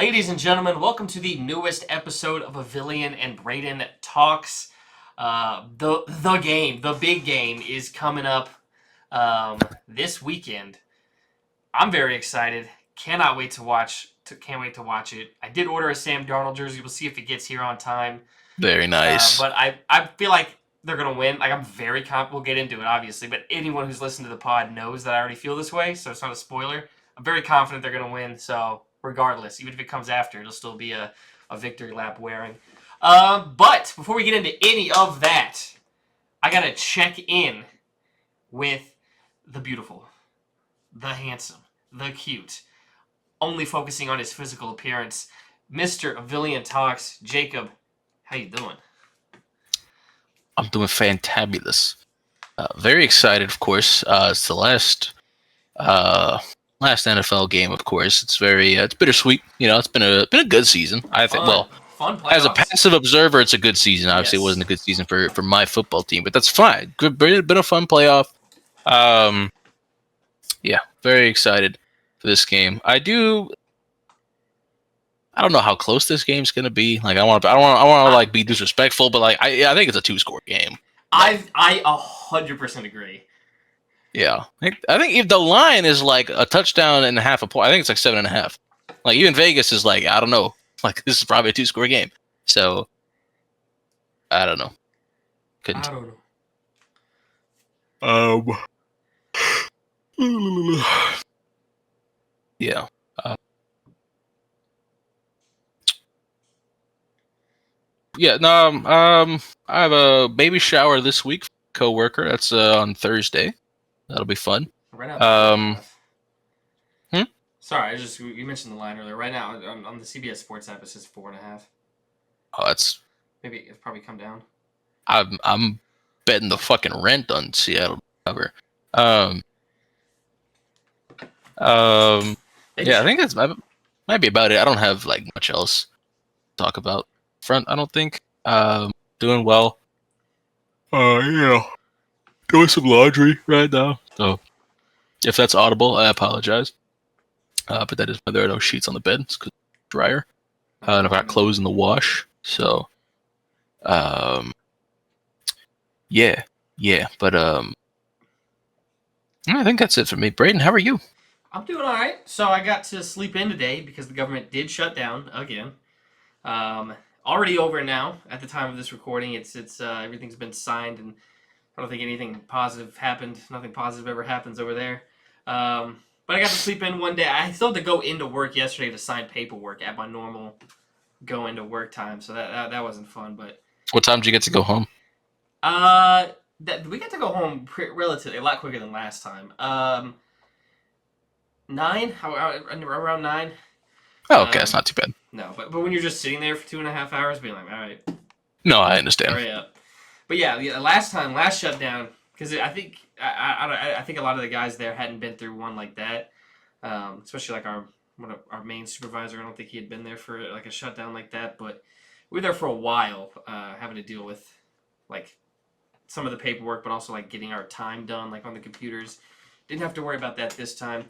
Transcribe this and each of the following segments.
Ladies and gentlemen, welcome to the newest episode of Avillion and Brayden Talks. The big game is coming up this weekend. I'm very excited. Cannot wait to watch. Can't wait to watch it. I did order a Sam Darnold jersey. We'll see if it gets here on time. Very nice. But I feel like they're gonna win. Like I'm very confident. We'll get into it, obviously. But anyone who's listened to the pod knows that I already feel this way, so it's not a spoiler. I'm very confident they're gonna win. So regardless, even if it comes after, it'll still be a victory lap wearing. But before we get into any of that, I gotta check in with the beautiful, the handsome, the cute, only focusing on his physical appearance, Mr. Avillion Talks. Jacob, how you doing? I'm doing fantabulous. Very excited, of course. It's the last NFL game, of course. It's it's bittersweet. You know, it's been a good season. I think. Well, Fun playoffs. as a passive observer, it's a good season. Obviously, Yes. It wasn't a good season for my football team, but that's fine. Good, been a fun playoff. Yeah, very excited for this game. I don't know how close this game's gonna be. Like, I don't want to like be disrespectful, but like, I think it's a 2-score game. I 100% agree. Yeah, I think if the line is like a touchdown and a half a point, I think it's like 7.5. Like even Vegas is like, I don't know, like this is probably a 2-score game. So I don't know. Couldn't. I don't know. Yeah. Yeah. No. I have a baby shower this week. Coworker. That's on Thursday. That'll be fun. Right now. Hmm? Sorry, you mentioned the line earlier. Right now on the CBS Sports app, it says 4.5. Oh, that's. Maybe it's probably come down. I'm betting the fucking rent on Seattle cover. Yeah, I think that's might be about it. I don't have like much else to talk about. Front, I don't think. Doing well. Doing some laundry right now. So if that's audible, I apologize. But that is why there are no sheets on the bed. It's because it's dryer. And I've got clothes in the wash. So, yeah. But I think that's it for me. Brayden, how are you? I'm doing all right. So I got to sleep in today because the government did shut down again. Already over now at the time of this recording. It's everything's been signed, and I don't think anything positive happened. Nothing positive ever happens over there. But I got to sleep in one day. I still had to go into work yesterday to sign paperwork at my normal go into work time, so that wasn't fun. But What time did you get to go home? we got to go home relatively a lot quicker than last time. 9, around 9. Oh, okay, that's not too bad. No, but when you're just sitting there for 2.5 hours, being like, all right, No, I understand. hurry up. But yeah, last shutdown, because I think I think a lot of the guys there hadn't been through one like that, especially like our main supervisor. I don't think he had been there for like a shutdown like that, but we were there for a while, having to deal with like some of the paperwork, but also like getting our time done like on the computers. Didn't have to worry about that this time.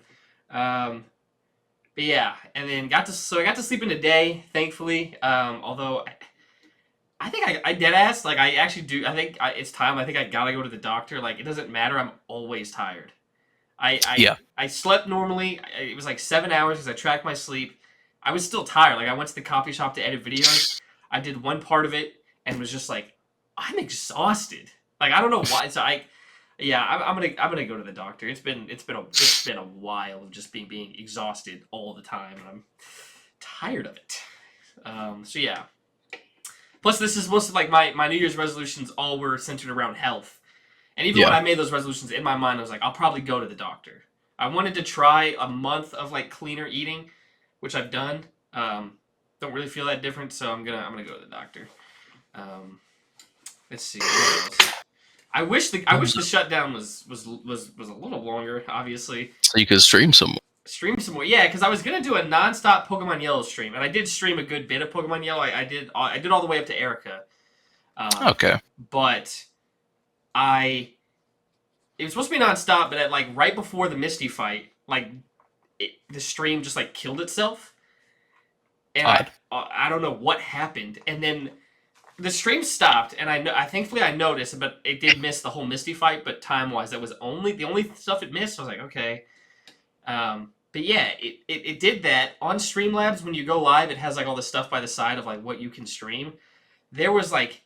But yeah, and then I got to sleep in a day, thankfully. Although I think I dead ass, like I actually do. I think it's time. I think I gotta go to the doctor. Like it doesn't matter. I'm always tired. I slept normally. It was like 7 hours because I tracked my sleep. I was still tired. Like I went to the coffee shop to edit videos. I did one part of it and was just like, I'm exhausted. Like I don't know why. So I'm gonna go to the doctor. It's been a while of just being exhausted all the time, and I'm tired of it. So yeah. Plus, this is most of like my New Year's resolutions all were centered around health, and even when I made those resolutions in my mind, I was like, I'll probably go to the doctor. I wanted to try a month of like cleaner eating, which I've done. Don't really feel that different, so I'm gonna go to the doctor. Let's see what else. I wish the shutdown was a little longer, obviously. So you could stream some more. Stream some more, yeah, because I was gonna do a non-stop Pokemon Yellow stream, and I did stream a good bit of Pokemon Yellow. I did all the way up to Erica. Okay. But it was supposed to be non-stop, but at like right before the Misty fight, like the stream just like killed itself. and Odd. I don't know what happened, and then the stream stopped, and I thankfully I noticed, but it did miss the whole Misty fight. But time wise, that was the only stuff it missed. I was like, okay. But yeah, it did that on Streamlabs. When you go live, it has like all the stuff by the side of like what you can stream. There was like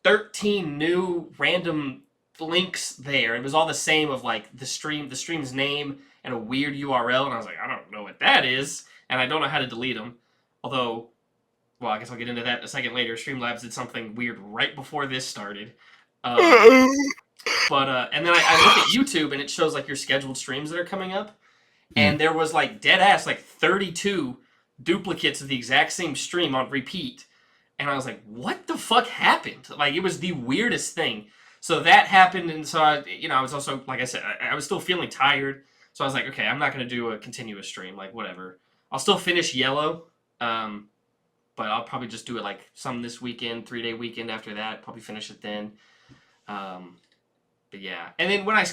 13 new random links there. It was all the same of like the stream's name and a weird URL, and I was like, I don't know what that is, and I don't know how to delete them. Although, well, I guess I'll get into that a second later. Streamlabs did something weird right before this started. But and then I look at YouTube and it shows like your scheduled streams that are coming up, and there was like dead ass like 32 duplicates of the exact same stream on repeat, and I was like, what the fuck happened? Like it was the weirdest thing. So that happened, and so I was also, like I said, I was still feeling tired, so I was like, okay, I'm not gonna do a continuous stream, like whatever. I'll still finish Yellow, but I'll probably just do it like some this weekend, 3-day weekend after that. Probably finish it then. But yeah, and then when I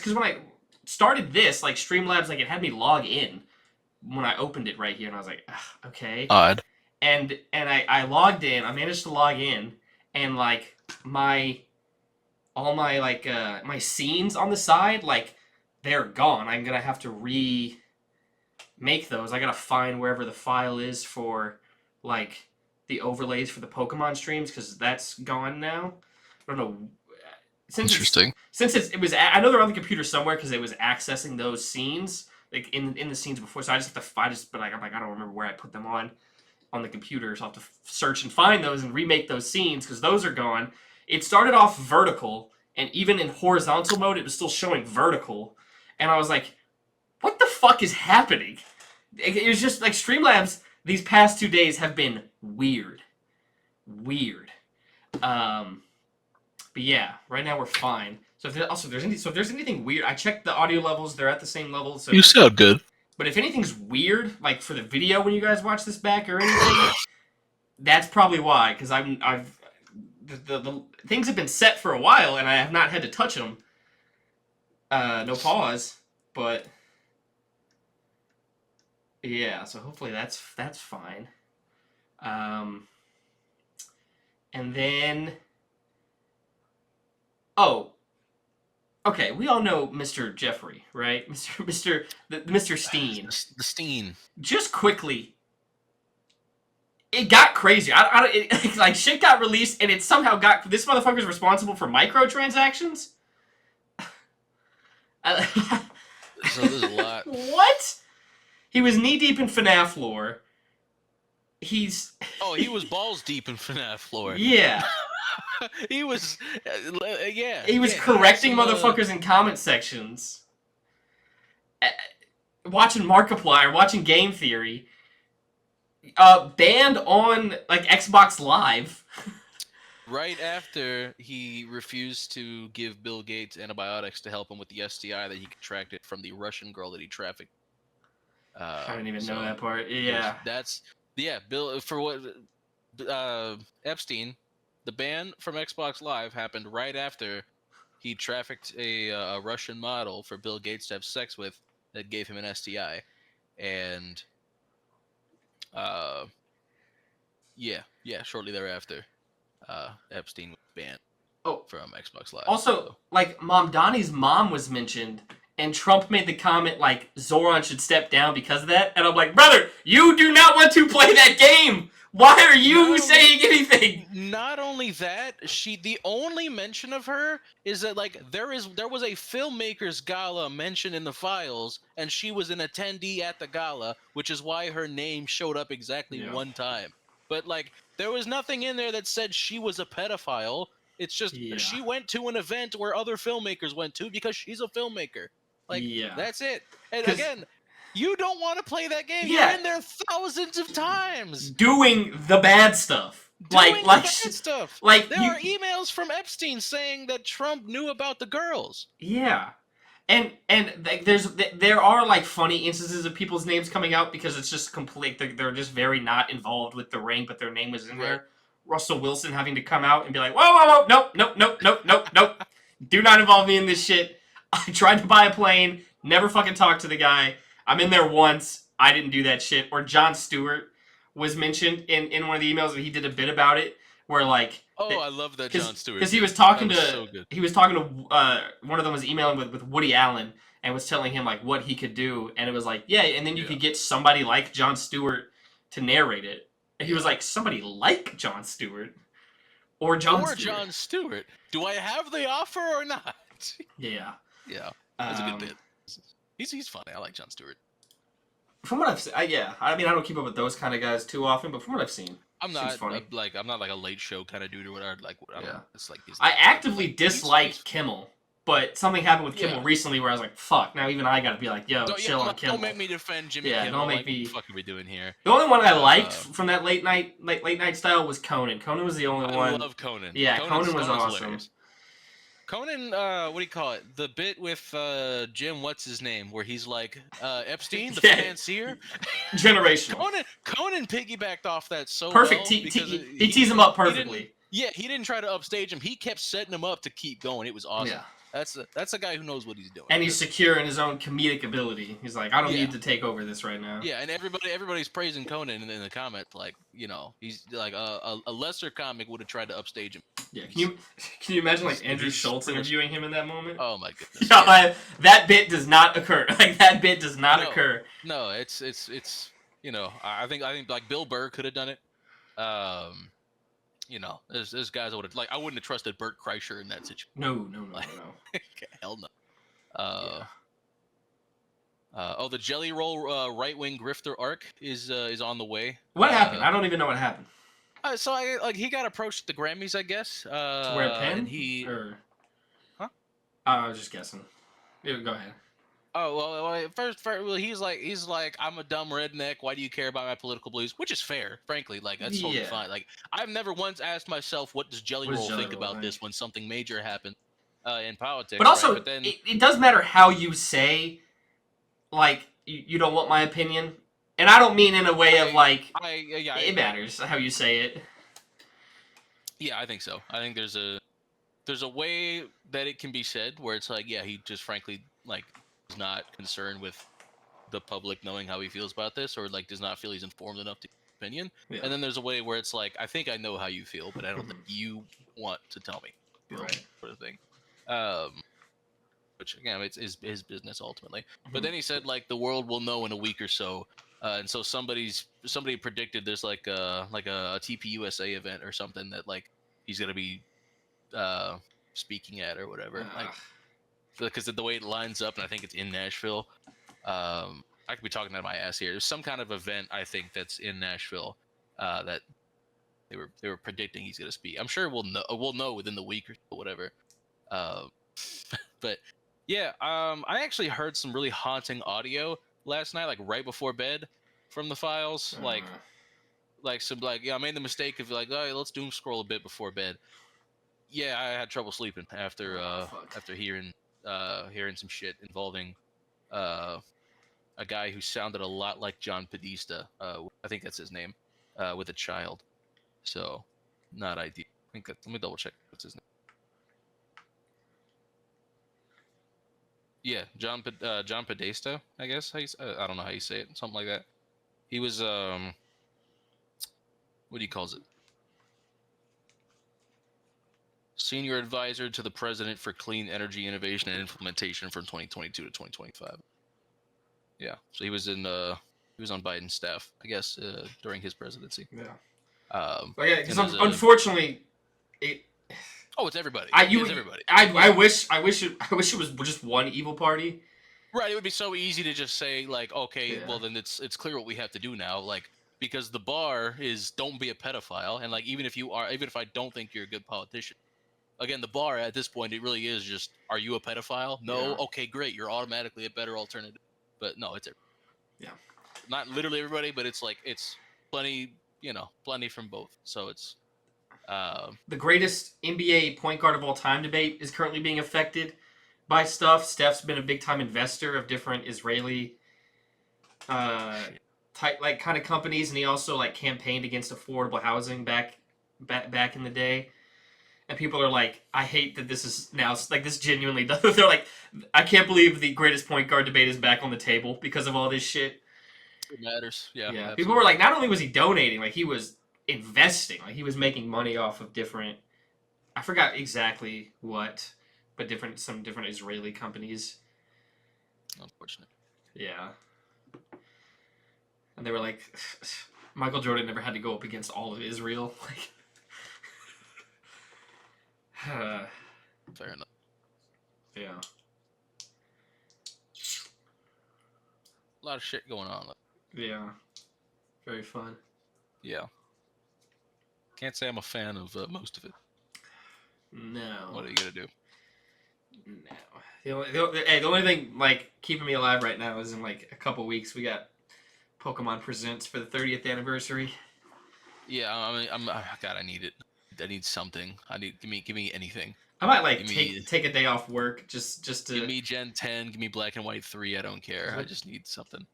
started this, like Streamlabs, like it had me log in when I opened it right here, and I was like, okay. Odd. And I logged in. I managed to log in, and like all my like my scenes on the side, like they're gone. I'm gonna have to remake those. I gotta find wherever the file is for like the overlays for the Pokemon streams, because that's gone now. I don't know. Interesting. It was, I know they're on the computer somewhere because it was accessing those scenes like in the scenes before. So I just have to find, but like I'm like I don't remember where I put them on the computer, so I'll have to search and find those and remake those scenes because those are gone. It started off vertical, and even in horizontal mode, it was still showing vertical, and I was like, what the fuck is happening? It was just like Streamlabs. These past 2 days have been weird. But yeah, right now we're fine. So if there's anything weird, I checked the audio levels; they're at the same level. So you sound good. But if anything's weird, like for the video when you guys watch this back or anything, that's probably why. Because the things have been set for a while, and I have not had to touch them. No pause, but yeah. So hopefully that's fine. And then. Oh, okay. We all know Mr. Jeffrey, right? Mr. Steen. The Steen. Just quickly, it got crazy. Like shit got released, and it somehow got this motherfucker's responsible for microtransactions. So there's a lot. What? He was knee deep in FNAF lore. He was balls deep in FNAF lore. Yeah. He was, yeah. He was correcting motherfuckers in comment sections. Watching Markiplier, watching Game Theory. Banned on like Xbox Live. Right after he refused to give Bill Gates antibiotics to help him with the STI that he contracted from the Russian girl that he trafficked. I didn't even know that part. Yeah. Bill, for what Epstein. The ban from Xbox Live happened right after he trafficked a Russian model for Bill Gates to have sex with that gave him an STI. And, shortly thereafter, Epstein was banned from Xbox Live. Also, like, Mom Donnie's mom was mentioned, and Trump made the comment, like, Zoran should step down because of that. And I'm like, brother, you do not want to play that game! Why are you saying anything? Not only that, the only mention of her is that like there was a filmmakers gala mentioned in the files, and she was an attendee at the gala, which is why her name showed up exactly one time. But like there was nothing in there that said she was a pedophile. It's just she went to an event where other filmmakers went to because she's a filmmaker. Like that's it. And again, you don't want to play that game. You're in there thousands of times. Doing the bad stuff. Like there are emails from Epstein saying that Trump knew about the girls. Yeah. And there are like funny instances of people's names coming out because it's just complete. They're just very not involved with the ring, but their name was in there. Russell Wilson having to come out and be like, whoa, nope. Do not involve me in this shit. I tried to buy a plane, never fucking talked to the guy. I'm in there once. I didn't do that shit. Or Jon Stewart, was mentioned in one of the emails, and he did a bit about it where like Oh, I love that Jon Stewart. because he bit. was talking That was to so good. one of them was emailing with Woody Allen and was telling him like what he could do, and it was like and then you could get somebody like Jon Stewart to narrate it, and he was like somebody like Jon Stewart or Jon Stewart. Do I have the offer or not? Yeah. Yeah, that's a good bit. He's funny. I like Jon Stewart. From what I've seen, I mean, I don't keep up with those kind of guys too often, but from what I've seen, I'm seems not funny. I'm not like a late show kind of dude or whatever. Like, I don't know. It's like I actively like, dislike Kimmel, but something happened with Kimmel Yeah. recently where I was like, "Fuck!" Now even I gotta be like, "Yo, chill on Kimmel." Don't make me defend Jimmy Yeah, Kimmel. don't make like, me- What the fuck are we doing here? The only one I liked from that late night style was Conan. Conan was the only one. I love Conan. Yeah, Conan was awesome. Hilarious. Conan, what do you call it? The bit with Jim, what's his name, where he's like Epstein, the Yeah. financier. Generational. Conan piggybacked off that so Perfect. well He because teased him up perfectly. he didn't try to upstage him. He kept setting him up to keep going. It was awesome. Yeah. That's a guy who knows what he's doing. And he's secure in his own comedic ability. He's like, I don't need to take over this right now. Yeah, and everybody's praising Conan in the comments. Like, you know, he's like a lesser comic would have tried to upstage him. Yeah, can you imagine like Andrew Schultz interviewing him in that moment? Oh my goodness! Yeah, that bit does not occur. Like that bit does not occur. No, it's you know, I think like Bill Burr could have done it. You know, there's guys I would have like. I wouldn't have trusted Bert Kreischer in that situation. No. Hell no. The Jelly Roll right wing grifter arc is on the way. What happened? I don't even know what happened. So he got approached at the Grammys, I guess. To wear a pin? Huh? I was just guessing. Yeah, go ahead. Oh well, first he's like I'm a dumb redneck. Why do you care about my political beliefs? Which is fair, frankly. Like that's totally fine. Like I've never once asked myself, what does Jelly Roll think about this when something major happens in politics? But also, but then it does matter how you say, like you don't want my opinion, and I don't mean in a way of like it matters how you say it. Yeah, I think so. I think there's a way that it can be said where it's like, yeah, he just frankly like is not concerned with the public knowing how he feels about this, or like does not feel he's informed enough to give an opinion. Yeah. And then there's a way where it's like, I think I know how you feel, but I don't think you want to tell me, right? Sort of thing. Which again, it's his business ultimately. But then he said like the world will know in a week or so. And so somebody predicted there's like a TPUSA event or something that like he's gonna be speaking at or whatever. Like, because the way it lines up, and I think it's in Nashville. I could be talking out of my ass here. There's some kind of event I think that's in Nashville that they were predicting he's gonna speak. I'm sure we'll know within the week or whatever. But yeah, I actually heard some really haunting audio last night, like right before bed, from the files. Like some I made the mistake of like, oh, let's doom scroll a bit before bed. Yeah, I had trouble sleeping after hearing some shit involving a guy who sounded a lot like John Podesta. I think that's his name, with a child. So, not ideal. I think let me double check what's his name. Yeah, John Podesta, I guess. I don't know how you say it. Something like that. He was what do you call it? Senior advisor to the president for clean energy innovation and implementation from 2022 to 2025. Yeah, so he was on Biden's staff, I guess, during his presidency. Yeah. Because unfortunately, it's everybody. It's everybody. I wish it was just one evil party. Right. It would be so easy to just say like, okay, well then it's clear what we have to do now, like because the bar is don't be a pedophile, and like even if I don't think you're a good politician. Again, the bar at this point, it really is just, are you a pedophile? No? Yeah. Okay, great. You're automatically a better alternative. But no, it's everybody. Yeah. Not literally everybody, but it's like, it's plenty from both. So it's... the greatest NBA point guard of all time debate is currently being affected by stuff. Steph's been a big-time investor of different Israeli type, like, kind of companies, and he also, like, campaigned against affordable housing back in the day. And people are like, I hate that this is now, like, this genuinely, they're like, I can't believe the greatest point guard debate is back on the table because of all this shit. It matters. Yeah. Yeah, people Absolutely. were like, not only was he donating, like he was investing, like he was making money off of different. I forgot exactly what, but some different Israeli companies. Unfortunate. Yeah, and they were like, Michael Jordan never had to go up against all of Israel. Like, Fair enough. yeah, A lot of shit going on. yeah, very fun. Yeah. Can't say I'm a fan of most of it. No, What are you gonna do? no. The only thing like keeping me alive right now is in like a couple weeks we got Pokemon Presents for the 30th anniversary. Yeah, I mean, God, I need it. I need something. Give me anything. I might like Give me, take a day off work just give to. me Gen 10. Give me Black and White 3. I don't care. I What just need something.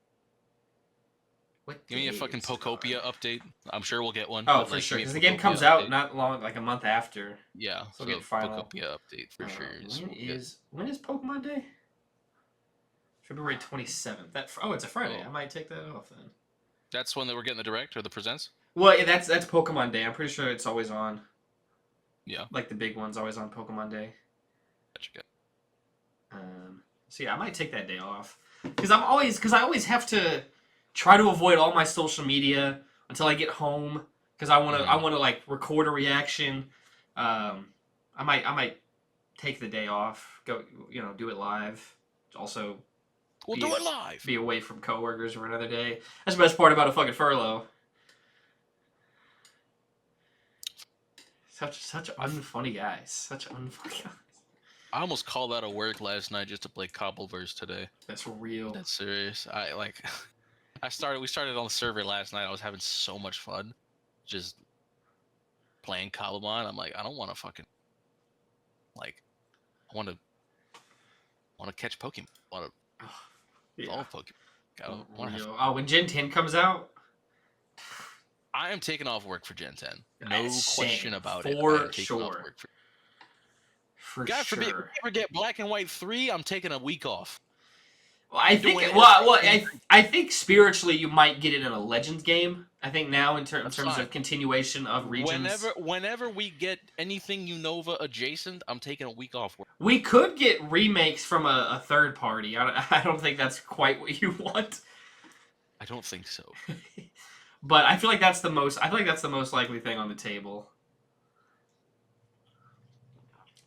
what Give me a day fucking is it on? Pokopia update. I'm sure we'll get one, Oh, but for like, give sure, me a because the game Pokopia comes out update. not long, like a month after, Yeah, so we'll so get final. Pokopia update for sure. When We'll get. is Pokemon Day? February 27th. It's a Friday. Oh, I might take that off then. that's when they were getting the direct or the presents. Well, yeah, that's Pokemon Day. I'm pretty sure it's always on. Yeah, Like the big one's always on Pokemon Day. gotcha. So yeah, I might take that day off because I always have to try to avoid all my social media until I get home because I Mm-hmm. want to like record a reaction. I might take the day off, go do it live. Also, We'll do be it live. be away from coworkers for another day. That's the best part about a fucking furlough. Such unfunny guys. Such unfunny guys. I almost called out of work last night just to play Cobbleverse today. That's real. That's serious. I like. We started on the server last night. I was having so much fun, just playing Cobblemon. I'm like, I don't want to fucking like. I want to catch Pokemon. I want to Yeah. evolve Pokemon. I don't want to have. Real. Oh, when Gen 10 comes out, I am taking off work for Gen 10. No same, question about it. I for am taking off sure. work for. For God forbid, if sure. we ever get Black and White 3, I'm taking a week off. Well, I think. Doing it Well, in- I think spiritually you might get it in a Legends game. I think now in That's terms fine. of continuation of regions, Whenever we get anything Unova adjacent, I'm taking a week off work. we could get remakes from a third party. I don't think that's quite what you want. I don't think so. But I feel like that's the most. I feel like that's the most likely thing on the table.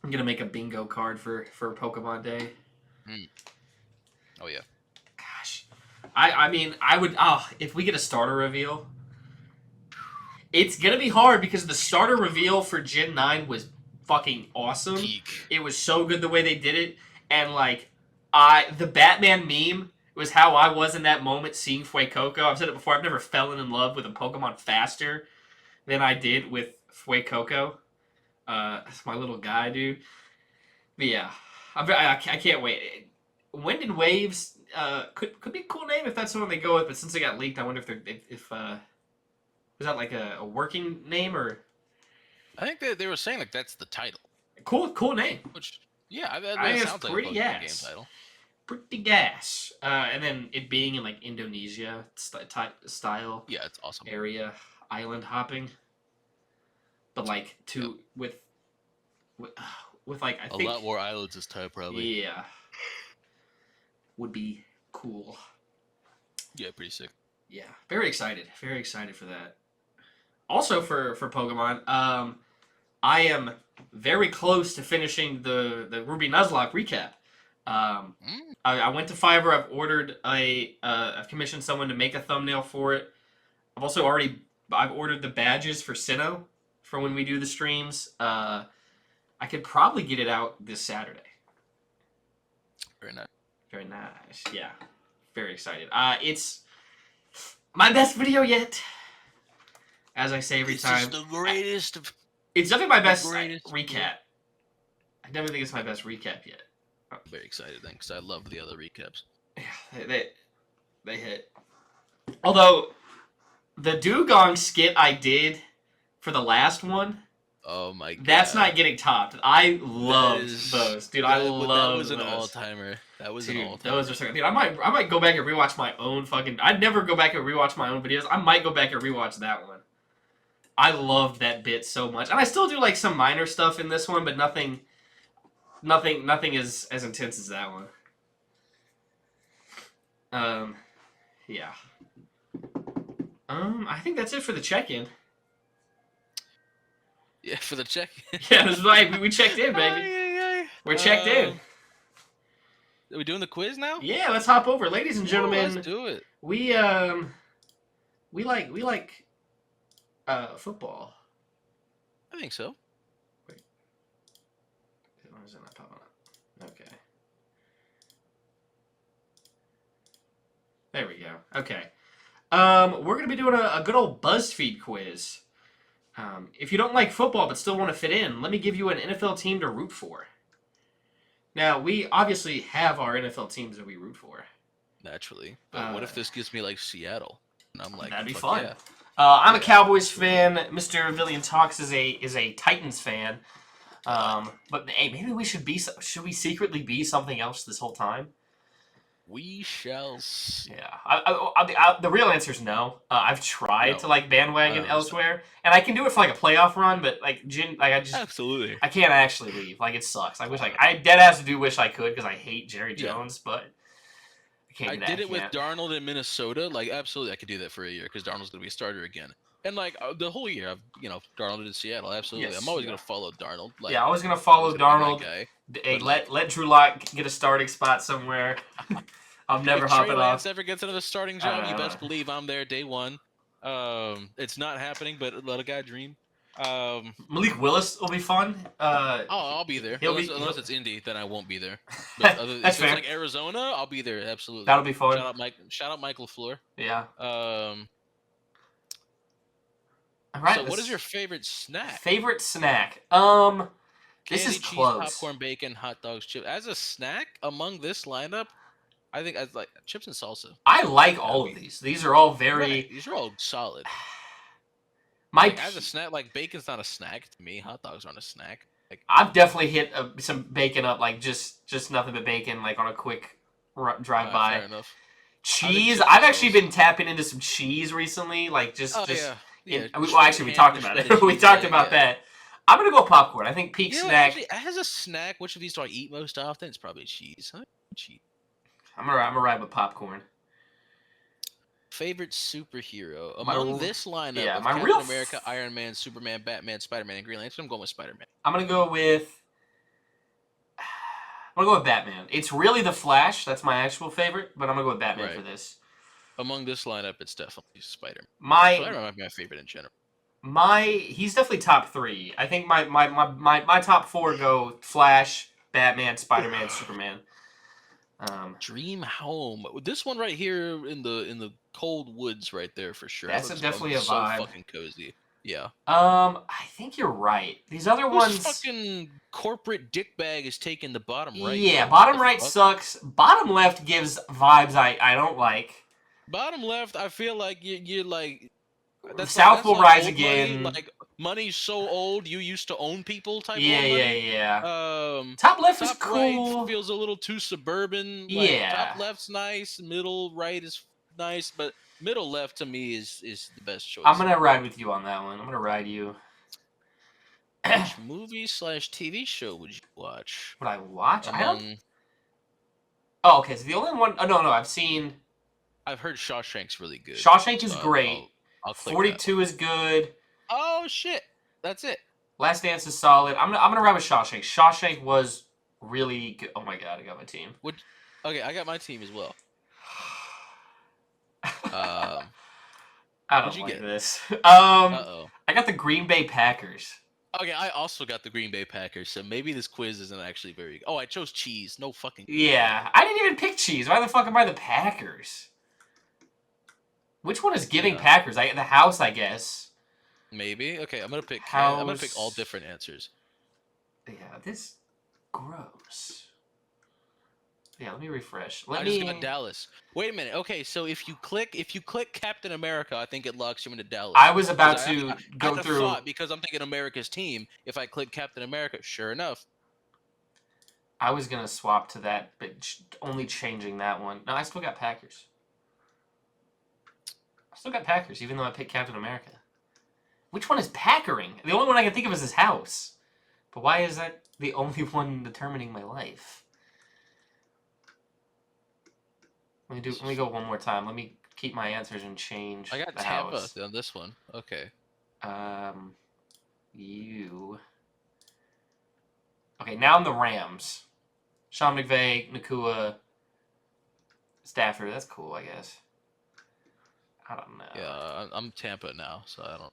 I'm gonna make a bingo card for Pokemon Day. Mm. Oh yeah. Gosh, I mean I would. Oh, if we get a starter reveal, it's gonna be hard because the starter reveal for Gen 9 was fucking awesome. Peak. It was so good the way they did it, and like the Batman meme was how I was in that moment seeing Fuecoco. I've said it before. I've never fallen in love with a Pokemon faster than I did with Fuecoco. It's my little guy, dude. But yeah, I can't wait. Wind and Waves could be a cool name if that's the one they go with. But since it got leaked, I wonder if is that like a working name or I think they were saying like that's the title. cool name. Which yeah, that I think sounds it's like pretty a Pokemon game gas. title. Pretty gas. And then it being in like Indonesia style Yeah, it's awesome. area, island hopping. But like with like I A think lot more islands this time, probably. yeah, would be cool. Yeah, pretty sick. Yeah, very excited for that. Also for Pokemon, I am very close to finishing the Ruby Nuzlocke recap. I went to Fiverr. I've commissioned someone to make a thumbnail for it. I've ordered the badges for Sinnoh for when we do the streams. I could probably get it out this Saturday. Very nice. Very nice. Yeah, very excited. It's my best video yet. As I say every time, This is the greatest. it's definitely my best greatest recap. I definitely think it's my best recap yet. Very excited then, because I love the other recaps. Yeah, they hit. Although the Dugong skit I did for the last one, Oh my That's god. not getting topped. I loved those, dude. I That loved was an those. all-timer. That was an Dude, all-timer. those are so good. Dude, I might go back and rewatch my own fucking. I'd never go back and rewatch my own videos. I might go back and rewatch that one. I loved that bit so much, and I still do like some minor stuff in this one, but nothing as intense as that one. Um, yeah. I think that's it for the check-in. Yeah, for the check. Yeah, this is like we checked in, baby. We're checked in. Are we doing the quiz now? Yeah, let's hop over, ladies and Ooh, gentlemen. let's do it. We like football. I think so. Wait, why is it not popping up? Okay. There we go. Okay. We're gonna be doing a good old BuzzFeed quiz. If you don't like football but still want to fit in, let me give you an NFL team to root for. Now, we obviously have our NFL teams that we root for. Naturally. But what if this gives me like Seattle? And I'm like, that'd be fuck fun. Yeah. I'm a Cowboys fan. Mr. Avillion Talks is a Titans fan. But hey, maybe we should we secretly be something else this whole time? We shall see. Yeah. The real answer is no. I've tried to like bandwagon elsewhere, and I can do it for like a playoff run, but like absolutely, I can't actually leave. Like it sucks. I wish I dead ass do wish I could because I hate Jerry Jones, but I can't. I did it with Darnold in Minnesota. Like absolutely, I could do that for a year because Darnold's gonna be a starter again. And like the whole year, I've Darnold in Seattle. Absolutely, yes, I'm always gonna follow Darnold. Like, yeah, always gonna follow Darnold. Hey, let Drew Lock get a starting spot somewhere. I'm never hopping Trey Lance off. ever gets another starting job, you best believe I'm there day one. It's not happening, but let a guy dream. Malik Willis will be fun. I'll be there. Unless it's Indy, then I won't be there. But That's fair. It's like Arizona, I'll be there. Absolutely. That'll be fun. Shout out Michael Fleur. Yeah. All right. So, what is your favorite snack? Favorite snack? Candy, this is cheese, close. Popcorn, bacon, hot dogs, chips. As a snack among this lineup, I think I like chips and salsa. I like all of these. These are all very. Right. These are all solid. As a snack, like bacon's not a snack to me. Hot dogs aren't a snack. Like I've definitely hit some bacon up, like just nothing but bacon, like on a quick drive by. Fair enough. Cheese. I've actually been tapping into some cheese recently, like yeah. Well, actually, we talked about it. We talked about that. I'm gonna go popcorn. I think peak snack. Actually, as a snack, which of these do I eat most often? It's probably cheese. Cheese. I'm gonna ride with popcorn. Favorite superhero among this lineup of Captain America, Iron Man, Superman, Batman, Spider-Man, and Green Lantern. I'm going with Spider-Man. I'm gonna go with Batman. It's really the Flash. That's my actual favorite, but I'm gonna go with Batman for this. Among this lineup, it's definitely Spider-Man. Spider-Man might be my favorite in general. He's definitely top 3. I think my top 4 go Flash, Batman, Spider-Man, Superman. Dream home. This one right here in the cold woods, right there for sure. That's definitely a vibe. So fucking cozy. Yeah. I think you're right. These other ones. Fucking corporate dickbag is taking the bottom right. Yeah, bottom right sucks. Bottom left gives vibes I don't like. Bottom left, I feel like you like. South will rise again. Money, like money's so old, you used to own people type. Yeah. Top left is cool. Right feels a little too suburban. Yeah. Top left's nice. Middle right is nice, but middle left to me is the best choice. I'm gonna ride with you on that one. I'm gonna ride you. Which movie/TV show would you watch? Would I watch? Oh, okay. So the only one. Oh no, I've seen. I've heard Shawshank's really good. Shawshank is great. I'll 42 is good. Oh shit, that's it. Last Dance is solid. I'm gonna ride with Shawshank. Shawshank was really good. Oh my god, I got my team. Okay, I got my team as well. I don't like this. Uh-oh. I got the Green Bay Packers. Okay, I also got the Green Bay Packers, so maybe this quiz isn't actually very. Oh, I chose cheese. No fucking. Yeah, I didn't even pick cheese. Why the fuck am I the Packers? Which one is giving Packers? The house, I guess. Maybe. Okay, I'm gonna pick. House. I'm gonna pick all different answers. Yeah, this gross. Yeah, let me refresh. I just got Dallas. Wait a minute. Okay, so if you click Captain America, I think it locks you into Dallas. I was 'Cause about to I go had a through. thought because I'm thinking America's team. If I click Captain America, sure enough, I was gonna swap to that, but only changing that one. No, I still got Packers. I still got Packers, even though I picked Captain America. Which one is Packering? The only one I can think of is his house. But why is that the only one determining my life? Let me go one more time. Let me keep my answers and change I got the Tampa house. on this one. Okay. Um, you. Okay, now I'm the Rams. Sean McVay, Nakua, Stafford. That's cool, I guess. I don't know. Yeah, I'm Tampa now, so I don't.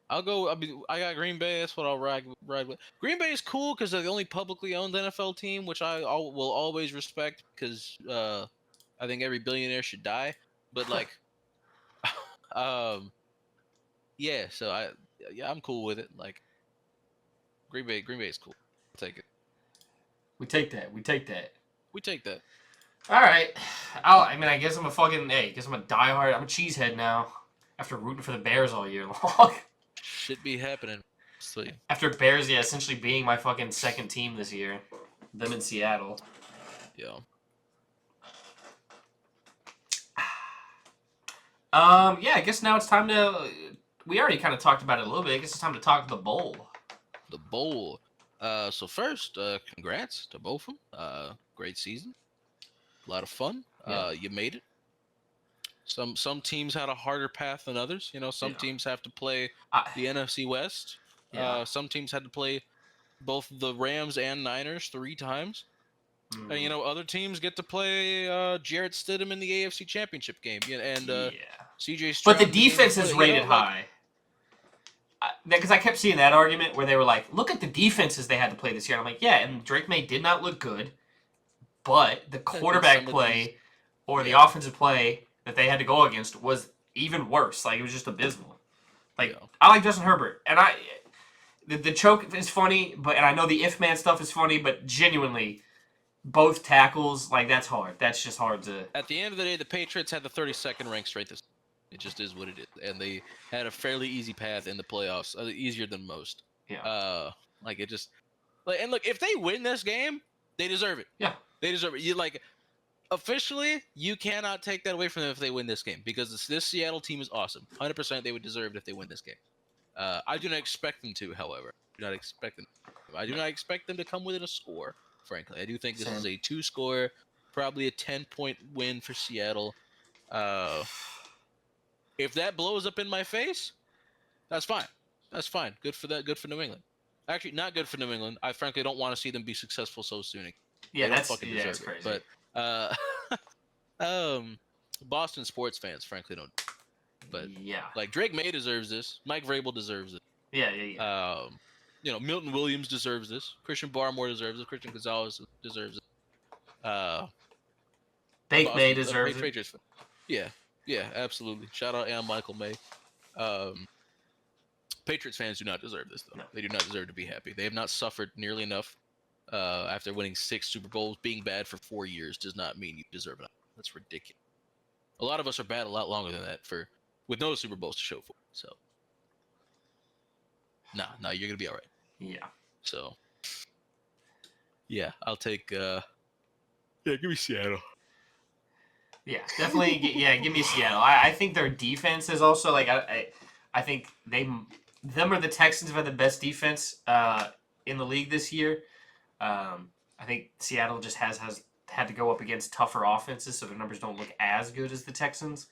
I'll go. I got Green Bay. That's what I'll ride with. Green Bay is cool because they're the only publicly owned NFL team, which will always respect because I think every billionaire should die. But like, yeah. So I'm cool with it. Like, Green Bay is cool. I'll take it. We take that. We take that. We take that. All right. I mean, I guess I'm a fucking. Hey, I guess I'm a diehard. I'm a cheesehead now. After rooting for the Bears all year long. Should be happening. Sweet. After Bears, yeah, essentially being my fucking second team this year. Them in Seattle. Yeah. Yeah, I guess now it's time to. We already kind of talked about it a little bit. I guess it's time to talk the bowl. The bowl. So first, congrats to both of them. Great season. A lot of fun. Yeah. You made it. Some teams had a harder path than others. You know, some Yeah. teams have to play I, the NFC West. yeah. Some teams had to play both the Rams and Niners 3 times. And you Mm, know, other teams get to play Jarrett Stidham in the AFC Championship game. Yeah, and yeah. CJ But Stroud the in the game defense before is that. You know, rated like, high. Because I kept seeing that argument where they were like, look at the defenses they had to play this year. And I'm like, yeah, and Drake May did not look good, but the quarterback some of play these, or the yeah, offensive play that they had to go against was even worse. Like, it was just abysmal. Like, yeah. I like Justin Herbert, and the choke is funny, and I know the if man stuff is funny, but genuinely, both tackles, like, that's hard. That's just hard to. At the end of the day, the Patriots had the 32nd ranked straight this. It just is what it is, and they had a fairly easy path in the playoffs, easier than most. Yeah. Like it just, like, and look, if they win this game, they deserve it. Yeah. They deserve it. You like, officially, you cannot take that away from them if they win this game because this Seattle team is awesome. 100%, they would deserve it if they win this game. I do not expect them to, however. I do not expect them to come within a score. Frankly, I do think this is a 2-score, probably a 10-point win for Seattle. If that blows up in my face, that's fine. That's fine. Good for that. Good for New England. Actually, not good for New England. I frankly don't want to see them be successful so soon. Yeah, they don't that's fucking deserve crazy. it. But Boston sports fans frankly don't. But yeah, like Drake May deserves this. Mike Vrabel deserves it. yeah. You know, Milton Williams deserves this. Christian Barmore deserves it. Christian Gonzalez deserves it. Bake May deserves it. Patriots. Yeah, absolutely. Shout out and Michael May. Patriots fans do not deserve this, though. No. They do not deserve to be happy. They have not suffered nearly enough after winning 6 Super Bowls. Being bad for 4 years does not mean you deserve it. That's ridiculous. A lot of us are bad a lot longer than that with no Super Bowls to show for. So, nah, you're gonna be all right. Yeah. So, yeah, I'll take. Yeah, give me Seattle. Yeah, definitely. Give me Seattle. I think their defense is also like I think them or the Texans have had the best defense in the league this year. I think Seattle just has had to go up against tougher offenses, so their numbers don't look as good as the Texans.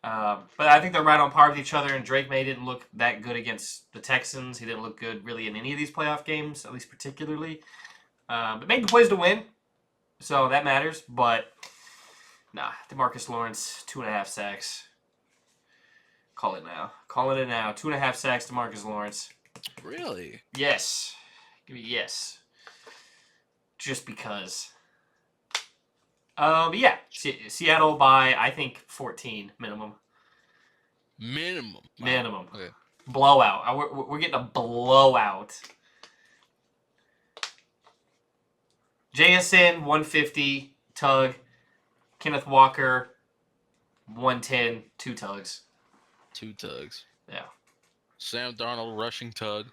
But I think they're right on par with each other, and Drake May didn't look that good against the Texans. He didn't look good really in any of these playoff games, at least particularly. But made the plays to win, so that matters. But nah, DeMarcus Lawrence, 2.5 sacks. Call it now. Calling it now. 2.5 sacks, DeMarcus Lawrence. Really? Yes. Give me yes. Just because. Yeah, Seattle by I think 14 minimum. Minimum. Wow. Minimum. Okay. Blowout. We're getting a blowout. JSN 150. tug. Kenneth Walker, 110, 2 tugs. 2 tugs. Yeah. Sam Darnold rushing tug.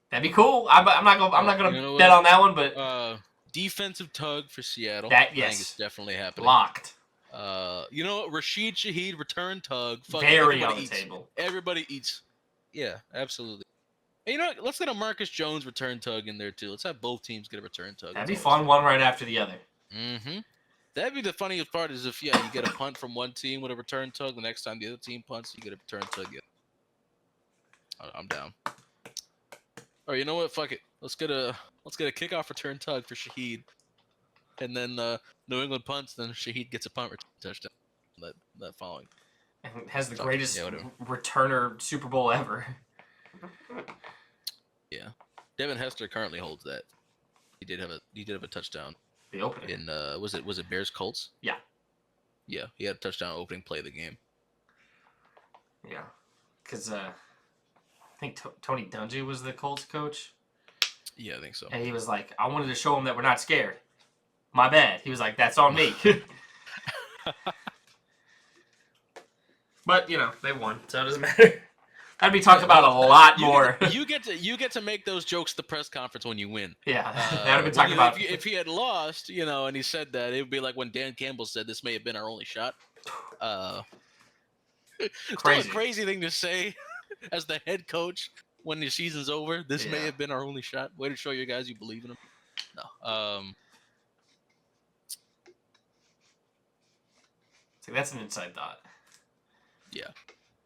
That'd be cool. I'm not gonna You know bet what? on that one, but Defensive tug for Seattle. that I think it's definitely happening. locked. You know what? Rashid Shaheed return tug. Fuck Very everybody on the eats. table. Everybody eats. Yeah, absolutely. And you know what? Let's get a Marcus Jones return tug in there too. Let's have both teams get a return tug. That'd be fun. One right after the other. Mm-hmm. That'd be the funniest part is if you get a punt from one team with a return tug, the next time the other team punts, you get a return tug. I'm down. Or you know what? Fuck it. Let's get a kickoff return tug for Shaheed, and then New England punts, then Shaheed gets a punt return touchdown. That following. And has the Fuck, greatest yeah, whatever. returner Super Bowl ever. Yeah, Devin Hester currently holds that. He did have a touchdown. The opener. In was it Bears Colts? Yeah. Yeah, he had a touchdown opening play of the game. Yeah, because I think Tony Dungy was the Colts coach. Yeah, I think so. And he was like, I wanted to show him that we're not scared. My bad. He was like, that's on me. But, they won, so it doesn't matter. That'd be talked about a lot more. You get to make those jokes at the press conference when you win. Yeah, that would have been talked about. If he had lost, and he said that, it would be like when Dan Campbell said, this may have been our only shot. Still a crazy thing to say as the head coach when the season's over. This may have been our only shot. Way to show you guys you believe in him. No. So that's an inside thought. Yeah.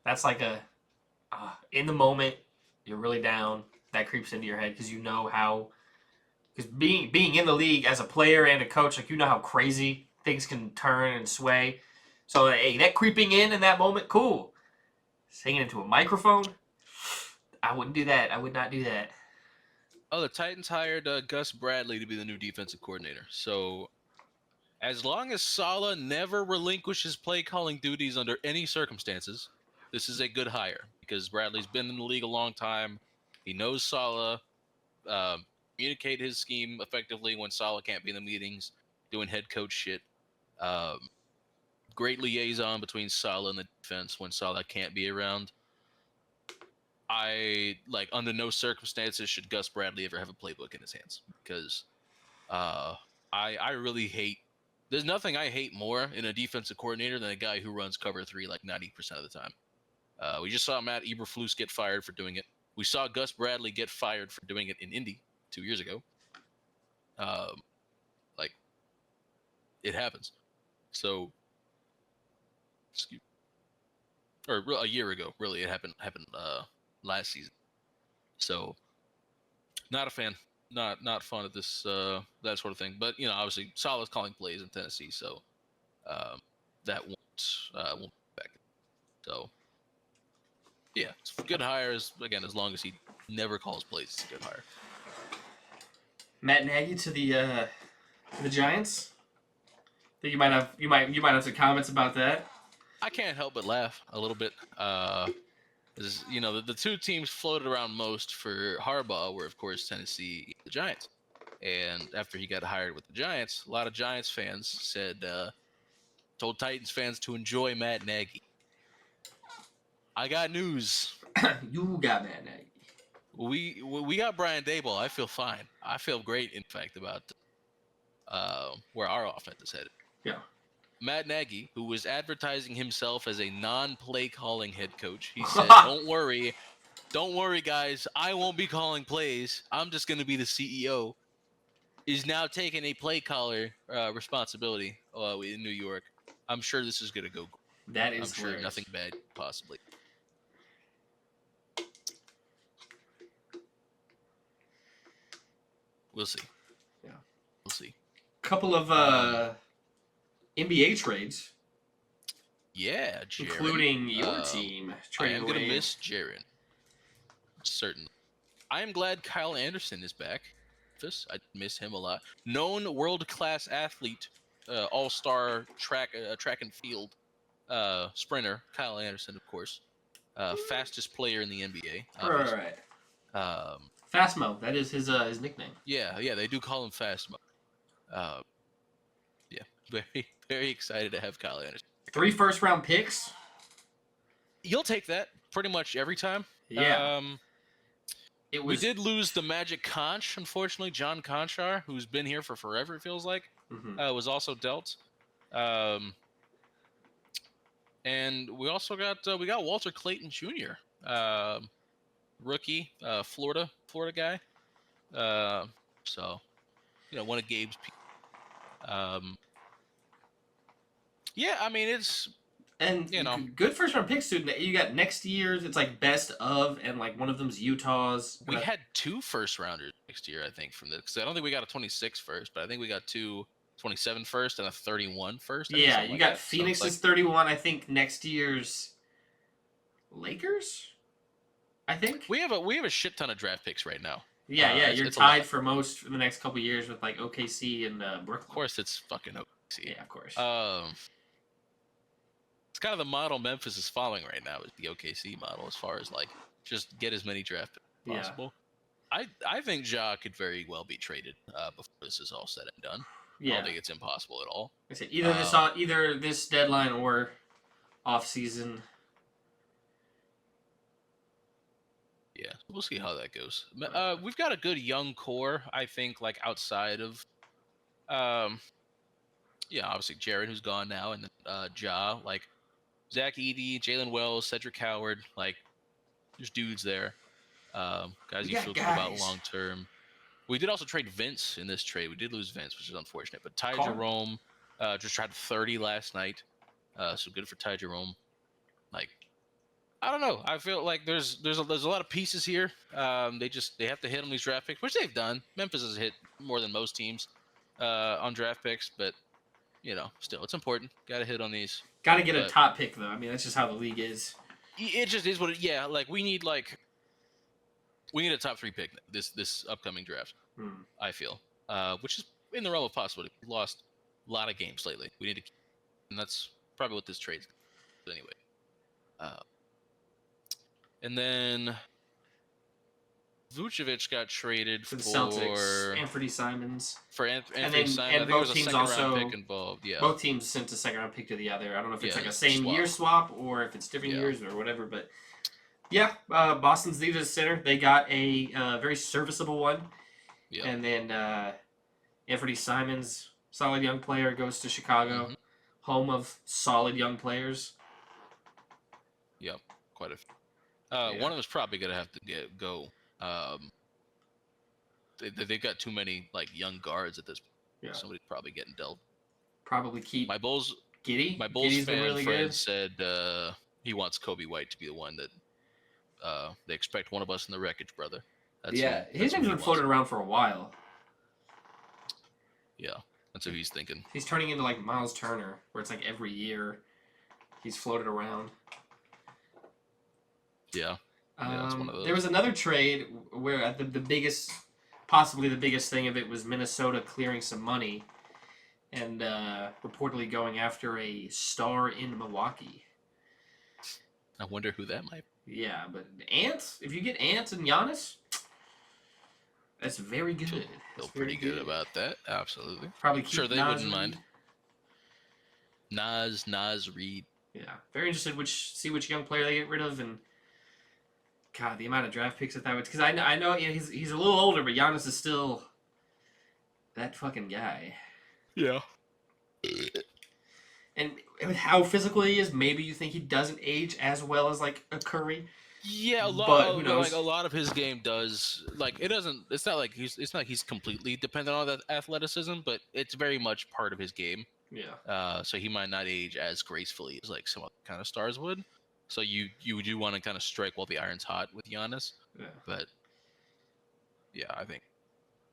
That's like in the moment, you're really down. That creeps into your head because you know how. Because being in the league as a player and a coach, like you know how crazy things can turn and sway. So hey, that creeping in that moment, cool. Singing into a microphone, I wouldn't do that. I would not do that. Oh, the Titans hired Gus Bradley to be the new defensive coordinator. So, as long as Saleh never relinquishes play calling duties under any circumstances, this is a good hire because Bradley's been in the league a long time. He knows Saleh. Communicate his scheme effectively when Saleh can't be in the meetings, doing head coach shit. Great liaison between Saleh and the defense when Saleh can't be around. Under no circumstances should Gus Bradley ever have a playbook in his hands because I really hate. There's nothing I hate more in a defensive coordinator than a guy who runs cover 3 like 90% of the time. We just saw Matt Eberflus get fired for doing it. We saw Gus Bradley get fired for doing it in Indy 2 years ago. It happens. So, or a year ago, really, it happened last season. So, not a fan. Not fun at this that sort of thing. But obviously, Saleh's calling plays in Tennessee, so that won't be back. So, yeah, it's good hires again as long as he never calls plays. It's a good hire. Matt Nagy to the Giants. I think you might have some comments about that. I can't help but laugh a little bit. The two teams floated around most for Harbaugh were, of course, Tennessee and the Giants. And after he got hired with the Giants, a lot of Giants fans told Titans fans to enjoy Matt Nagy. I got news. You got Matt Nagy. We got Brian Daboll. I feel fine. I feel great, in fact, about where our offense is headed. Yeah. Matt Nagy, who was advertising himself as a non-play calling head coach, he said, don't worry, guys. I won't be calling plays. I'm just going to be the CEO. Is now taking a play caller responsibility in New York. I'm sure this is going to go great. That is I'm sure nothing bad, possibly. We'll see. Yeah. We'll see. Couple of NBA trades. Yeah, Jaren. Including your team. I am going to miss Jaren. Certainly. I am glad Kyle Anderson is back. I miss him a lot. Known world-class athlete, all-star track and field sprinter, Kyle Anderson, of course. Fastest player in the NBA. Obviously. Right. Fastmo, that is his nickname. Yeah, they do call him Fastmo. Yeah, very, very excited to have Kyle Anderson. 3 first-round picks. You'll take that pretty much every time. Yeah. It We was. did lose the Magic Conch, unfortunately. John Conchar, who's been here for forever, it feels like, was also dealt. And we also got Walter Clayton Jr., rookie, Florida guy. So, one of Gabe's. Yeah, I mean it's good first round picks too. You got next year's. It's like best of, and like one of them's Utah's. We had 2 first rounders next year, I think, from this. Because I don't think we got a 26 first, but I think we got 2 27 first and a 31 first. Yeah, you got Phoenix's 31. I think next year's Lakers. I think we have a shit ton of draft picks right now. Yeah, you're tied for most for the next couple years with like OKC and Brooklyn. Of course, it's fucking OKC. Yeah, of course. It's kind of the model Memphis is following right now, is the OKC model, as far as like just get as many draft picks as possible. I think Ja could very well be traded before this is all said and done. Yeah. I don't think it's impossible at all. I said either this deadline or off season. Yeah, we'll see how that goes. We've got a good young core, I think, like outside of, obviously Jared, who's gone now, and then Ja, like Zach Edey, Jalen Wells, Cedric Howard, like there's dudes there. Guys you feel good about long term. We did also trade Vince in this trade. We did lose Vince, which is unfortunate. But Ty Jerome just tried 30 last night, so good for Ty Jerome. Like, I don't know. I feel like there's a lot of pieces here. They have to hit on these draft picks, which they've done. Memphis has hit more than most teams on draft picks, but still, it's important. Got to hit on these. Got to get a top pick though. I mean, that's just how the league is. It just is what it. Yeah, like we need a top 3 pick this upcoming draft. I feel, which is in the realm of possibility. We lost a lot of games lately. We need to, and that's probably what this trade's. Anyway. And then Vucevic got traded for the Celtics. Anthony Simons. Anthony Simons. And both teams also pick involved. Yeah. Both teams sent a second round pick to the other. I don't know if it's like a same year swap or if it's different years or whatever. But yeah, Boston's needed a center. They got a very serviceable one. Yeah. And then Anthony Simons, solid young player, goes to Chicago, home of solid young players. Yep, quite a few. One of them's probably gonna have to go. They've got too many like young guards at this point. Yeah. Somebody's probably getting dealt. Probably keep my Bulls. Giddey. My Bulls fan really friend said he wants Kobe White to be the one that they expect one of us in the wreckage, brother. His name's been floated around for a while. Yeah, that's what he's thinking. He's turning into like Miles Turner, where it's like every year he's floated around. Yeah. That's one of those. There was another trade where possibly the biggest thing of it was Minnesota clearing some money and reportedly going after a star in Milwaukee. I wonder who that might be. Yeah, but Ant, if you get Ant and Giannis, that's very good. Feel pretty good about that. Absolutely. Probably keep sure they wouldn't mind. Nas Reed. Yeah, very interested see which young player they get rid of, and God, the amount of draft picks that would, because I know he's a little older, but Giannis is still that fucking guy. Yeah. And with how physical he is, maybe you think he doesn't age as well as like a Curry. Yeah, who knows? Like a lot of his game does. Like it doesn't. It's not like he's completely dependent on that athleticism, but it's very much part of his game. Yeah. So he might not age as gracefully as like some other kind of stars would. So you do want to kind of strike while the iron's hot with Giannis. Yeah. But yeah, I think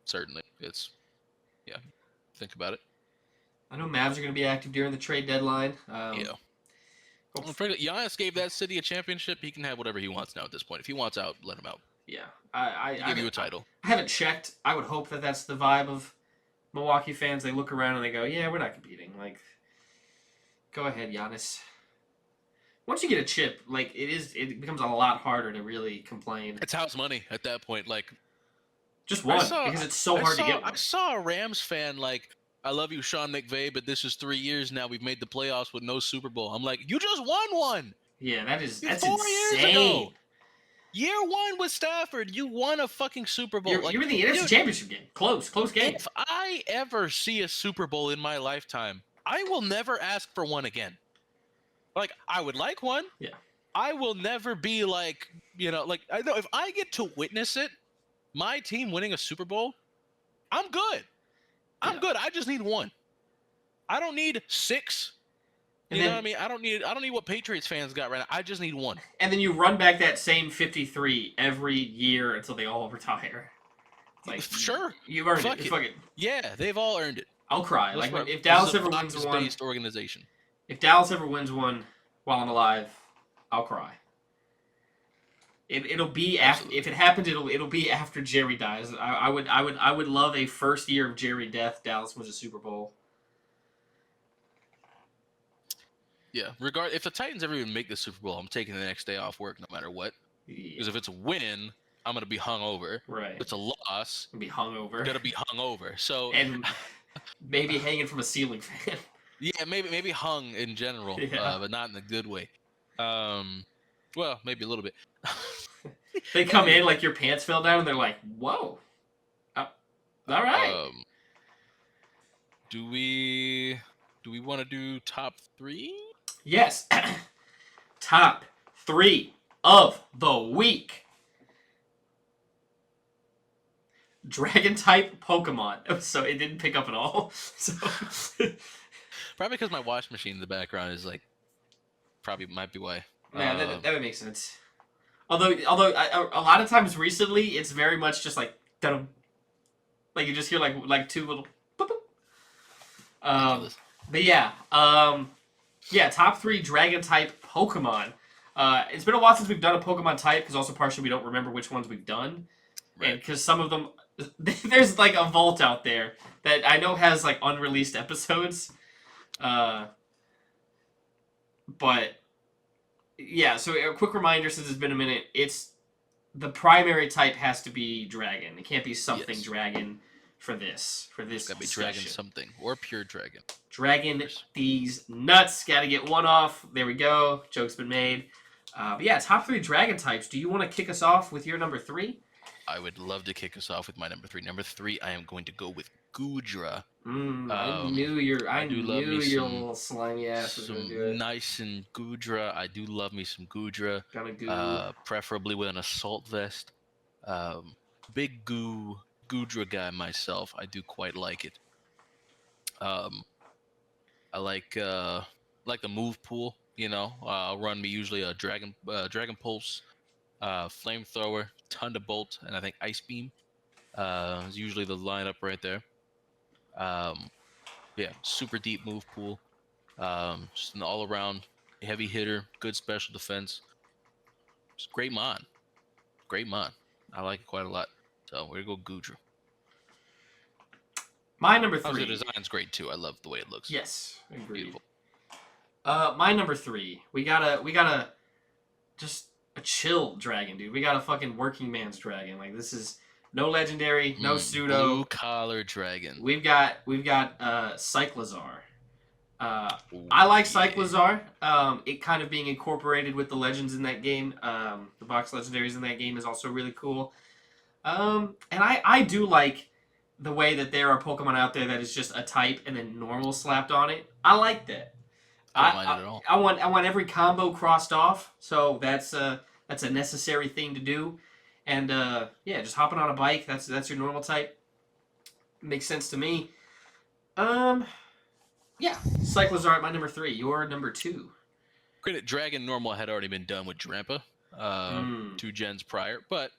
certainly think about it. I know Mavs are going to be active during the trade deadline. Giannis gave that city a championship. He can have whatever he wants now at this point. If he wants out, let him out. Yeah. I give you a title. I haven't checked. I would hope that that's the vibe of Milwaukee fans. They look around and they go, yeah, we're not competing. Like, go ahead, Giannis. Once you get a chip, like it becomes a lot harder to really complain. It's house money at that point. Like, just one because it's so hard to get one. I saw a Rams fan like I love you, Sean McVay, but this is 3 years now. We've made the playoffs with no Super Bowl. I'm like, you just won one. Yeah, It's that's 4 years ago. insane. Year one with Stafford, you won a fucking Super Bowl. You're in the NFC dude, Championship game. Close game. if I ever see a Super Bowl in my lifetime, I will never ask for one again. Like, I would like one. Yeah. I will never be like, I know if I get to witness it, my team winning a Super Bowl, I'm good. I'm good. I just need one. I don't need 6. You know what I mean? I don't need what Patriots fans got right now. I just need one. And then you run back that same 53 every year until they all retire. Like, sure. You've earned it. Fuck it. Yeah, they've all earned it. I'll cry. Like, if Dallas ever wins one, based organization. If Dallas ever wins one while I'm alive, I'll cry. It'll be after, if it happens. It'll be after Jerry dies. I would love a first year of Jerry death. Dallas wins a Super Bowl. Yeah, if the Titans ever even make the Super Bowl, I'm taking the next day off work no matter what. Because if it's a win, I'm gonna be hungover. Right. If it's a loss, be hungover. Gonna be hungover. So and maybe hanging from a ceiling fan. Yeah, maybe hung in general, but not in a good way. Well, maybe a little bit. They come in like your pants fell down, and they're like, "Whoa, all right." Do we want to do top 3? Yes. Top 3 of the week. Dragon type Pokemon. So it didn't pick up at all. So probably because my wash machine in the background is like, probably might be why. Yeah, that would make sense. Although a lot of times recently, it's very much just like, dun, like you just hear like 2 little. Boop, boop. But yeah, top 3 Dragon type Pokemon. It's been a while since we've done a Pokemon type, because also partially we don't remember which ones we've done, right. And because some of them, there's like a vault out there that I know has like unreleased episodes, but yeah. So a quick reminder, since it's been a minute, it's the primary type has to be Dragon. It can't be something Dragon. For this gotta be Dragon something or pure Dragon. Dragon these nuts. Gotta get one off. There we go. Joke's been made. But yeah, top 3 Dragon types. Do you want to kick us off with your number 3? I would love to kick us off with my number 3. Number 3, I am going to go with Goodra. I knew your little slimy ass was gonna do it. Nice and Goodra. I do love me some Goodra. Preferably with an assault vest. Big Goodra guy myself. I do quite like it. I like the move pool. I'll run me usually a Dragon Pulse, Flamethrower, Thunderbolt, and I think Ice Beam. Is usually the lineup right there. Super deep move pool. Just an all around heavy hitter, good special defense. Just great mon. I like it quite a lot. So we're gonna go Goodra. My number 3. The design's great too. I love the way it looks. Yes, agreed. Beautiful. My number 3. We gotta just a chill dragon, dude. We got a fucking working man's dragon. Like, this is no legendary, no pseudo. Blue collar dragon. We've got Cyclizar. I like Cyclizar. It kind of being incorporated with the legends in that game. The box legendaries in that game is also really cool. And I do like the way that there are Pokemon out there that is just a type and then normal slapped on it. I like that. I don't mind it at all. I want every combo crossed off, so that's a necessary thing to do. And just hopping on a bike, that's your normal type. Makes sense to me. Cyclizar at my number 3. Your number 2. Credit Dragon Normal had already been done with Drampa, 2 gens prior, but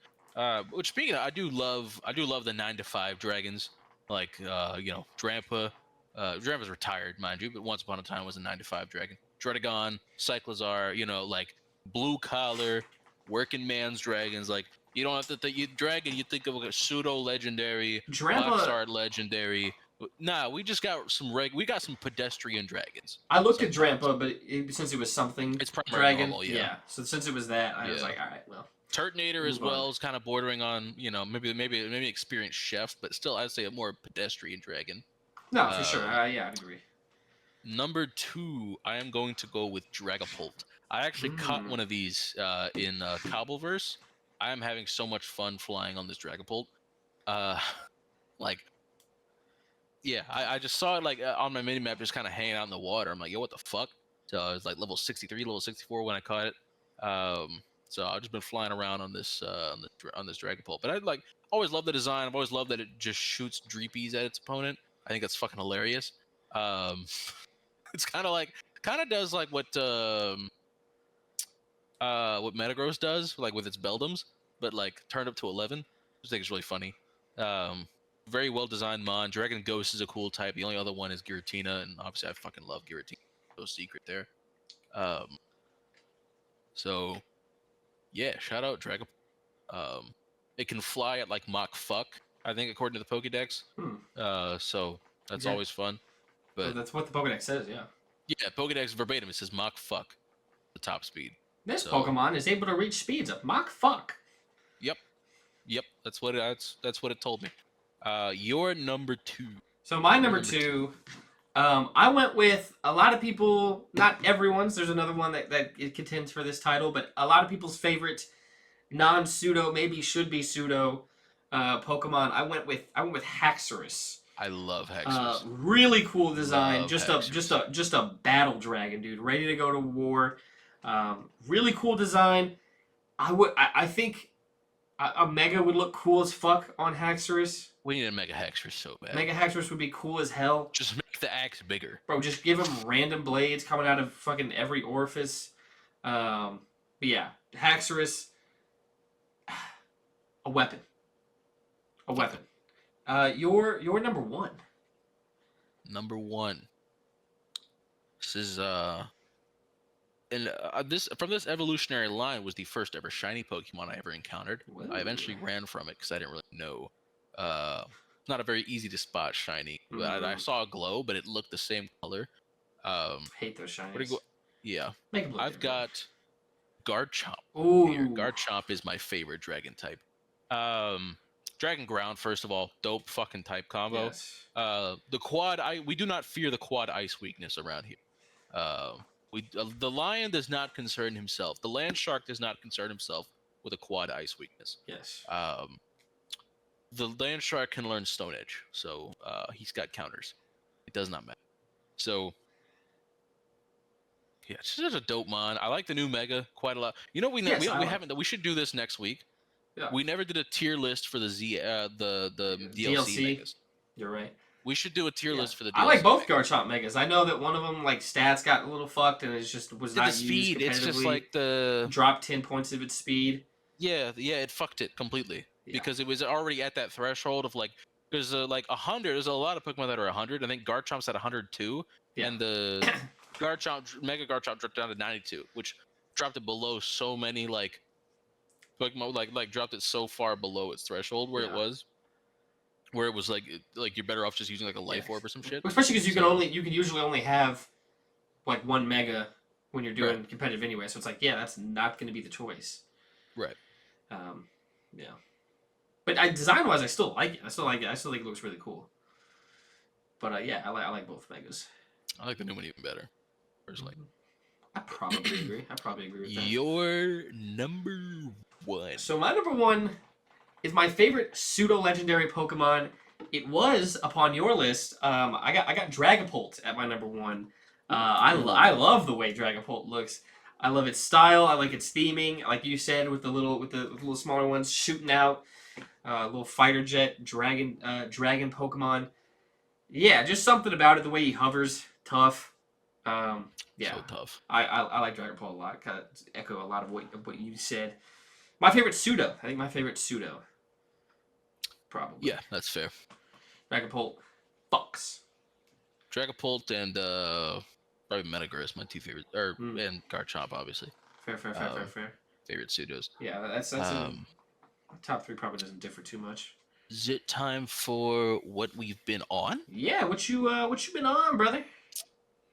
which speaking of, I do love the 9-to-5 dragons, like Drampa. Drampa's retired, mind you, but once upon a time was a 9-to-5 dragon. Dredagon, Cyclizar, like blue collar, working man's dragons. Like, you don't have to think dragon. You think of a pseudo legendary, Rockstar legendary. Nah, we just got some we got some pedestrian dragons. I looked at Drampa, but since it was something, it's dragon. Normal, yeah. So since it was that, I was like, all right, well. Turtonator as well is kind of bordering on, maybe experienced chef, but still I'd say a more pedestrian dragon. No, for sure. Yeah, I'd agree. Number 2, I am going to go with Dragapult. I actually caught one of these in Cobbleverse. I am having so much fun flying on this Dragapult. Uh, like, yeah, I just saw it like on my mini map, just kind of hanging out in the water. I'm like, yo, what the fuck? So I was like level 63, level 64 when I caught it. So I've just been flying around on this on this Dragapult. But I like always love the design. I've always loved that it just shoots Dreepies at its opponent. I think that's fucking hilarious. It's kind of does like what Metagross does, like with its Beldums, but like turned up to 11. I just think it's really funny. Very well designed mon. Dragon Ghost is a cool type. The only other one is Giratina, and obviously I fucking love Giratina. No secret there. So yeah, shout out Dragon. It can fly at like Mach fuck, I think, according to the Pokédex. So that's Yeah. always fun. Well, But that's what the Pokedex says. Yeah. yeah, Pokédex verbatim, it says Mach fuck, the top speed. This So Pokemon is able to reach speeds of Mach fuck. yep, that's what it told me. Your number 2. So my Your number two, I went with a lot of people, not everyone's. There's another one that it contends for this title, but a lot of people's favorite non-pseudo, maybe should be pseudo Pokemon. I went with Haxorus. I love Hexus. Really cool design. Love Just Hexus. just a battle dragon, dude, ready to go to war. Really cool design. I think a Mega would look cool as fuck on Haxorus. We need a Mega Hexus so bad. Mega Haxorus would be cool as hell. Just make the axe bigger. Bro, just give him random blades coming out of fucking every orifice. But yeah, Haxorus, a weapon. A weapon. Your number one. Number 1. This is and this from this evolutionary line was the first ever shiny Pokemon I ever encountered. Whoa. I eventually ran from it because I didn't really know. Not a very easy to spot shiny. I saw a glow, but it looked the same color. Hate those Where do you shinies. go? Yeah, Make them look I've different. got Garchomp here. Ooh. Garchomp is my favorite dragon type. Dragon Ground, first of all, dope fucking type combo. Yes. The quad, we do not fear the quad ice weakness around here. The lion does not concern himself. The land shark does not concern himself with a quad ice weakness. Yes. The land shark can learn Stone Edge, so he's got counters. It does not matter. So yeah, it's just a dope mon. I like the new Mega quite a lot. You know, we haven't. We should do this next week. Yeah. We never did a tier list for the DLC DLC. Megas. You're right. We should do a tier list for the DLC. I like both Garchomp Megas. I know that one of them, like, stats got a little fucked and was not the speed. used It's just competitively. like the Dropped 10 points of its speed. yeah. It fucked it completely because it was already at that threshold of like there's like 100. There's a lot of Pokemon that are 100. I think Garchomp's at 102, and the Mega Garchomp dropped down to 92, which dropped it below so many like Pokemon like dropped it so far below its threshold where it was like you're better off just using like a life orb or some shit. Especially because you can usually only have like one Mega when you're doing competitive anyway. So it's like, that's not going to be the choice. Right. Yeah. But design wise, I still like it. I still think it looks really cool. But I like both Megas. I like the new one even better, personally. I probably agree. With that. Your number 1. So my number 1 is my favorite pseudo legendary Pokemon. It was upon your list. I got Dragapult at my number 1. I love the way Dragapult looks. I love its style. I like its theming. Like you said, with the little smaller ones shooting out, little fighter jet dragon Pokemon. Yeah, just something about it. The way he hovers, tough. So tough. I like Dragapult a lot. Kind of echo a lot of what you said. My favorite pseudo. I think my favorite pseudo. Probably. Yeah, that's fair. Dragapult fucks. Dragapult and probably Metagross, my 2 favorites, and Garchomp, obviously. Fair. Favorite pseudos. Yeah, that's top 3 probably doesn't differ too much. Is it time for what we've been on? Yeah, what you been on, brother?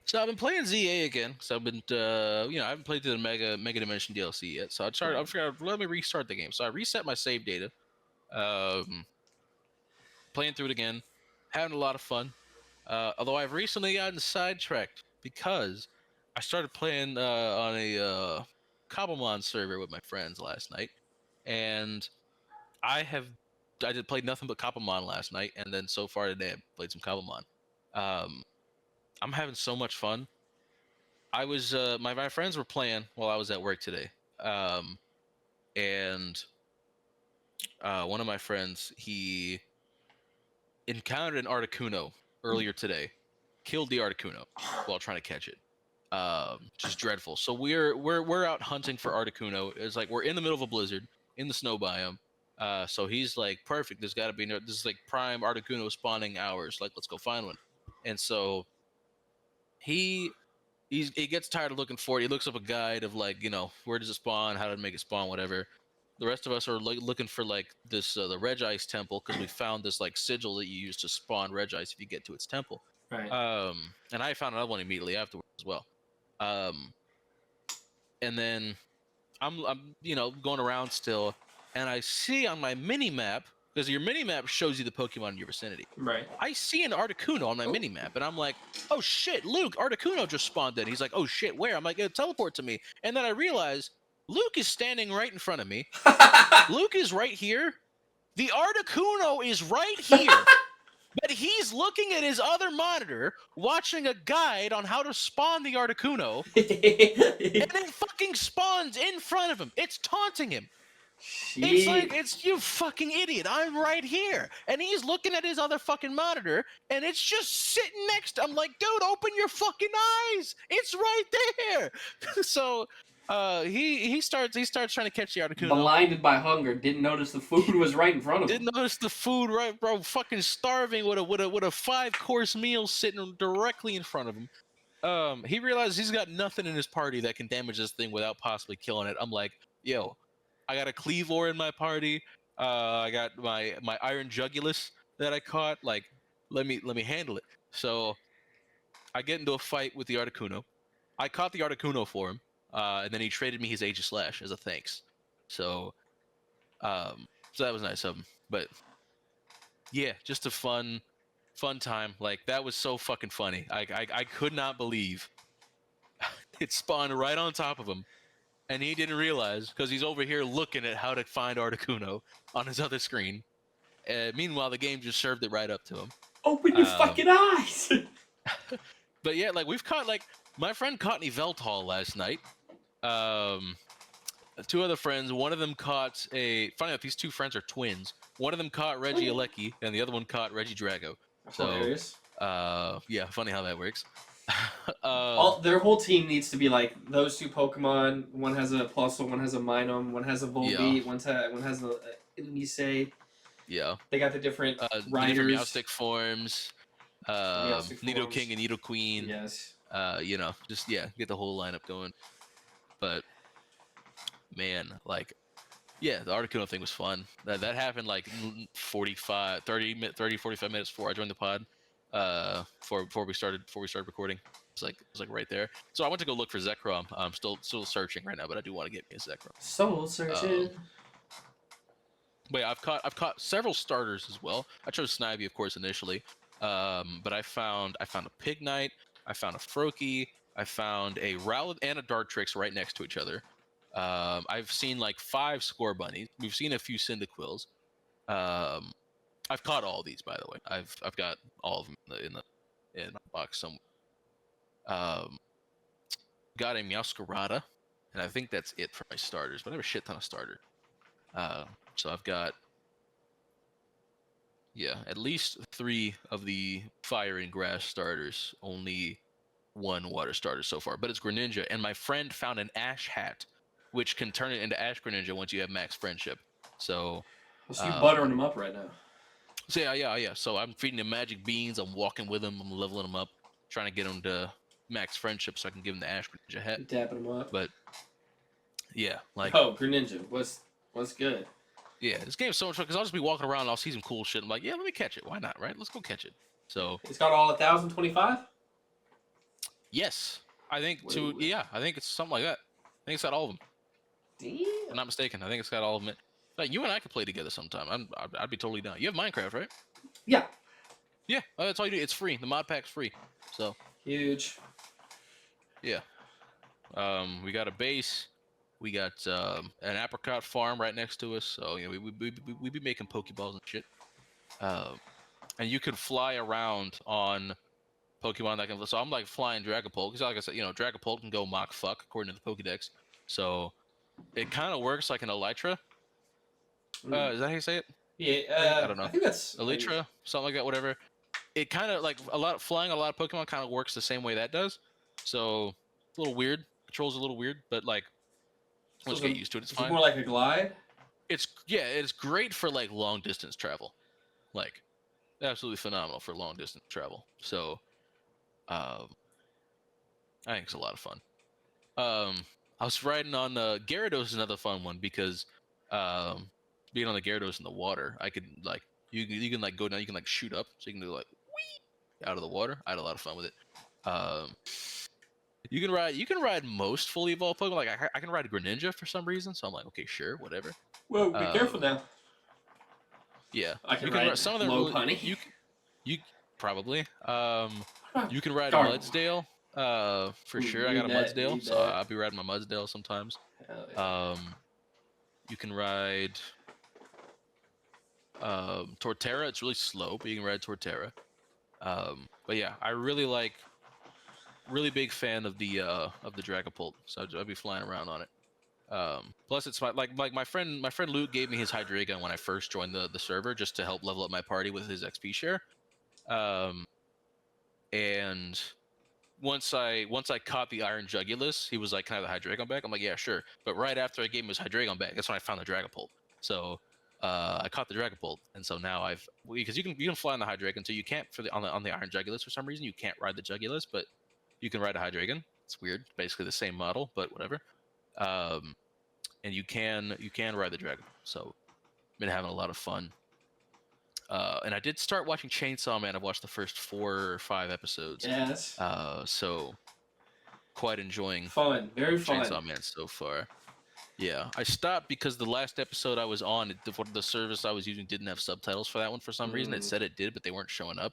So I've been playing ZA again. So I've been, I haven't played through the Mega Dimension DLC yet. So let me restart the game. So I reset my save data. Playing through it again, having a lot of fun. Although I've recently gotten sidetracked because I started playing on a Cobblemon server with my friends last night, and I have I did played nothing but Cobblemon last night, and then so far today I played some Cobblemon. Um, I'm having so much fun. I was my friends were playing while I was at work today, and one of my friends he encountered an Articuno earlier today, killed the Articuno while trying to catch it. Just dreadful. So we're out hunting for Articuno. It's like we're in the middle of a blizzard in the snow biome. So he's like, perfect. There's got to be this is like prime Articuno spawning hours. Like, let's go find one. And so he he gets tired of looking for it. He looks up a guide of like, where does it spawn, how to make it spawn, whatever. The rest of us are looking for like this the Regice temple because we found this like sigil that you use to spawn Regice if you get to its temple. Right. And I found another one immediately afterwards as well. And then I'm going around still, and I see on my mini map, because your mini map shows you the Pokemon in your vicinity. Right. I see an Articuno on my mini map, and I'm like, oh shit, Luke, Articuno just spawned in. He's like, oh shit, where? I'm like, teleport to me. And then I realize Luke is standing right in front of me. Luke is right here. The Articuno is right here. But he's looking at his other monitor, watching a guide on how to spawn the Articuno, and it fucking spawns in front of him. It's taunting him. It's like, it's you fucking idiot. I'm right here. And he's looking at his other fucking monitor, and it's just sitting next to him. I'm like, dude, open your fucking eyes. It's right there. So he starts trying to catch the Articuno. Blinded by hunger, didn't notice the food was right in front of him. Didn't notice the food, right, bro? Fucking starving with a 5-course meal sitting directly in front of him. He realizes he's got nothing in his party that can damage this thing without possibly killing it. I'm like, yo, I got a Cleavor in my party. I got my Iron Jugulus that I caught. Like, let me handle it. So I get into a fight with the Articuno. I caught the Articuno for him, and then he traded me his Aegislash as a thanks. So that was nice of him. But yeah, just a fun time. Like, that was so fucking funny. I could not believe it spawned right on top of him, and he didn't realize because he's over here looking at how to find Articuno on his other screen. Meanwhile, the game just served it right up to him. Open your fucking eyes! But yeah, like we've caught my friend caught an Yveltal last night. Two other friends. One of them caught funny enough, these two friends are twins. One of them caught Regieleki, and the other one caught Regidrago. So, hilarious. Yeah, funny how that works. Their whole team needs to be like those two Pokemon. One has a Plusle, one has a Minun, one has a Volbeat, one has a Illumise. Yeah. They got the different different riders. Meowstic forms. Nidoking and Nidoqueen. Yes. Just get the whole lineup going. But man, like, yeah, the Articuno thing was fun. That happened like 45 minutes before I joined the pod. Before we started recording. It's like right there. So I went to go look for Zekrom. I'm still searching right now, but I do want to get me a Zekrom. Soul searching. But yeah, I've caught several starters as well. I chose Snivy, of course, initially. But I found a Pignite, I found a Froakie, I found a Rowlet and a Dartrix right next to each other. I've seen like 5 Scorbunnies. We've seen a few Cyndaquils. I've caught all these, by the way. I've got all of them in my box somewhere. Got a Meowscarada, and I think that's it for my starters. But I have a shit ton of starters. So I've got at least 3 of the fire and grass starters. Only 1 water starter so far, but it's Greninja. And my friend found an Ash hat, which can turn it into Ash Greninja once you have max friendship. So you're buttering them up right now. So yeah. So I'm feeding him magic beans. I'm walking with him. I'm leveling him up, trying to get him to max friendship so I can give him the Ash Greninja hat. Dapping him up. But yeah, like, Greninja, what's good? Yeah, this game is so much fun because I'll just be walking around and I'll see some cool shit. I'm like, yeah, let me catch it. Why not? Right? Let's go catch it. So it's got all 1,025. Yes, I think I think it's something like that. I think it's got all of them. Damn. If I'm not mistaken. I think it's got all of them. Like, you and I could play together sometime. I'd be totally down. You have Minecraft, right? Yeah. Yeah, that's all you do. It's free. The mod pack's free. So Huge. yeah. We got a base. We got an apricot farm right next to us. So we be making Pokeballs and shit. Um, and you can fly around on Pokemon that can. So I'm like flying Dragapult because, like I said, Dragapult can go Mach fuck according to the Pokedex. So it kind of works like an Elytra. Is that how you say it? Right? I Yeah, don't I know. think that's how you. Elytra, something like that. Whatever. It kind of like flying a lot of Pokemon kind of works the same way that does. So it's a little weird. Controls a little weird, but like So once is you get it, used to it, it's is it fine. more like a glide? It's great for like long distance travel. Like absolutely phenomenal for long distance travel. So um, I think it's a lot of fun. I was riding on Gyarados is another fun one because um, being on the Gyarados in the water, I could like you can like go down, you can like shoot up, so you can do like whee out of the water. I had a lot of fun with it. Um, you can ride most fully evolved Pokemon. Like I can ride a Greninja for some reason, so I'm like, okay, sure, whatever. Whoa, be careful Um, now. yeah, I can you can ride some of them low really punny. you probably you can ride a Darn. Mudsdale for Ooh, sure. I got a Mudsdale, need so that. I'll be riding my Mudsdale sometimes. Hell yeah. Um, you can ride Torterra. It's really slow, but you can ride Torterra. But yeah, I really big fan of the Dragapult, so I'd be flying around on it. Plus, it's my friend Luke gave me his Hydreigon when I first joined the server just to help level up my party with his XP share. Um, and once I caught the Iron Jugulus, he was like, "Can I have the Hydreigon back?" I'm like, "Yeah, sure." But right after I gave him his Hydreigon back, that's when I found the Dragapult. So I caught the Dragapult, and so now because you can fly on the Hydreigon, so you can't on the Iron Jugulus for some reason you can't ride the Jugulus, but you can ride a Hydreigon. It's weird, basically the same model, but whatever. Um, and you can ride the Dragon. So been having a lot of fun. And I did start watching Chainsaw Man. I've watched the first 4 or 5 episodes. Yes. So quite enjoying Fun. Very fun. Chainsaw Man so far. Yeah, I stopped because the last episode I was on, the service I was using didn't have subtitles for that one for some reason. It said it did, but they weren't showing up.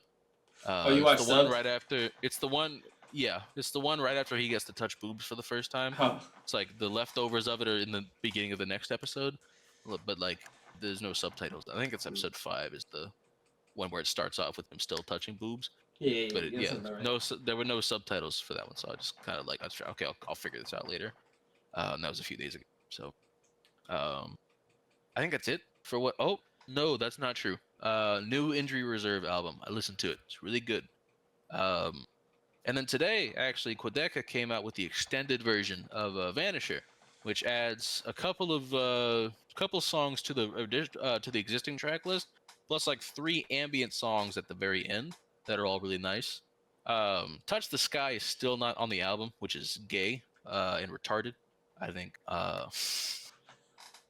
Oh, you It's watch the one subs? right after. It's the one. Yeah, it's the one right after he gets to touch boobs for the first time. Huh. It's like the leftovers of it are in the beginning of the next episode, but like there's no subtitles. I think it's episode 5 is the one where it starts off with him still touching boobs. Yeah, But that sounds about right. there were no subtitles for that one, so I just kind of like I was okay, I'll figure this out later. And that was a few days ago. So um, I think that's it for what. Oh no, that's not true. New Injury Reserve album. I listened to it. It's really good. And then today, actually, Quedeca came out with the extended version of Vanisher, which adds a couple of songs to the existing track list, plus like 3 ambient songs at the very end that are all really nice. Touch the Sky is still not on the album, which is gay and retarded. I think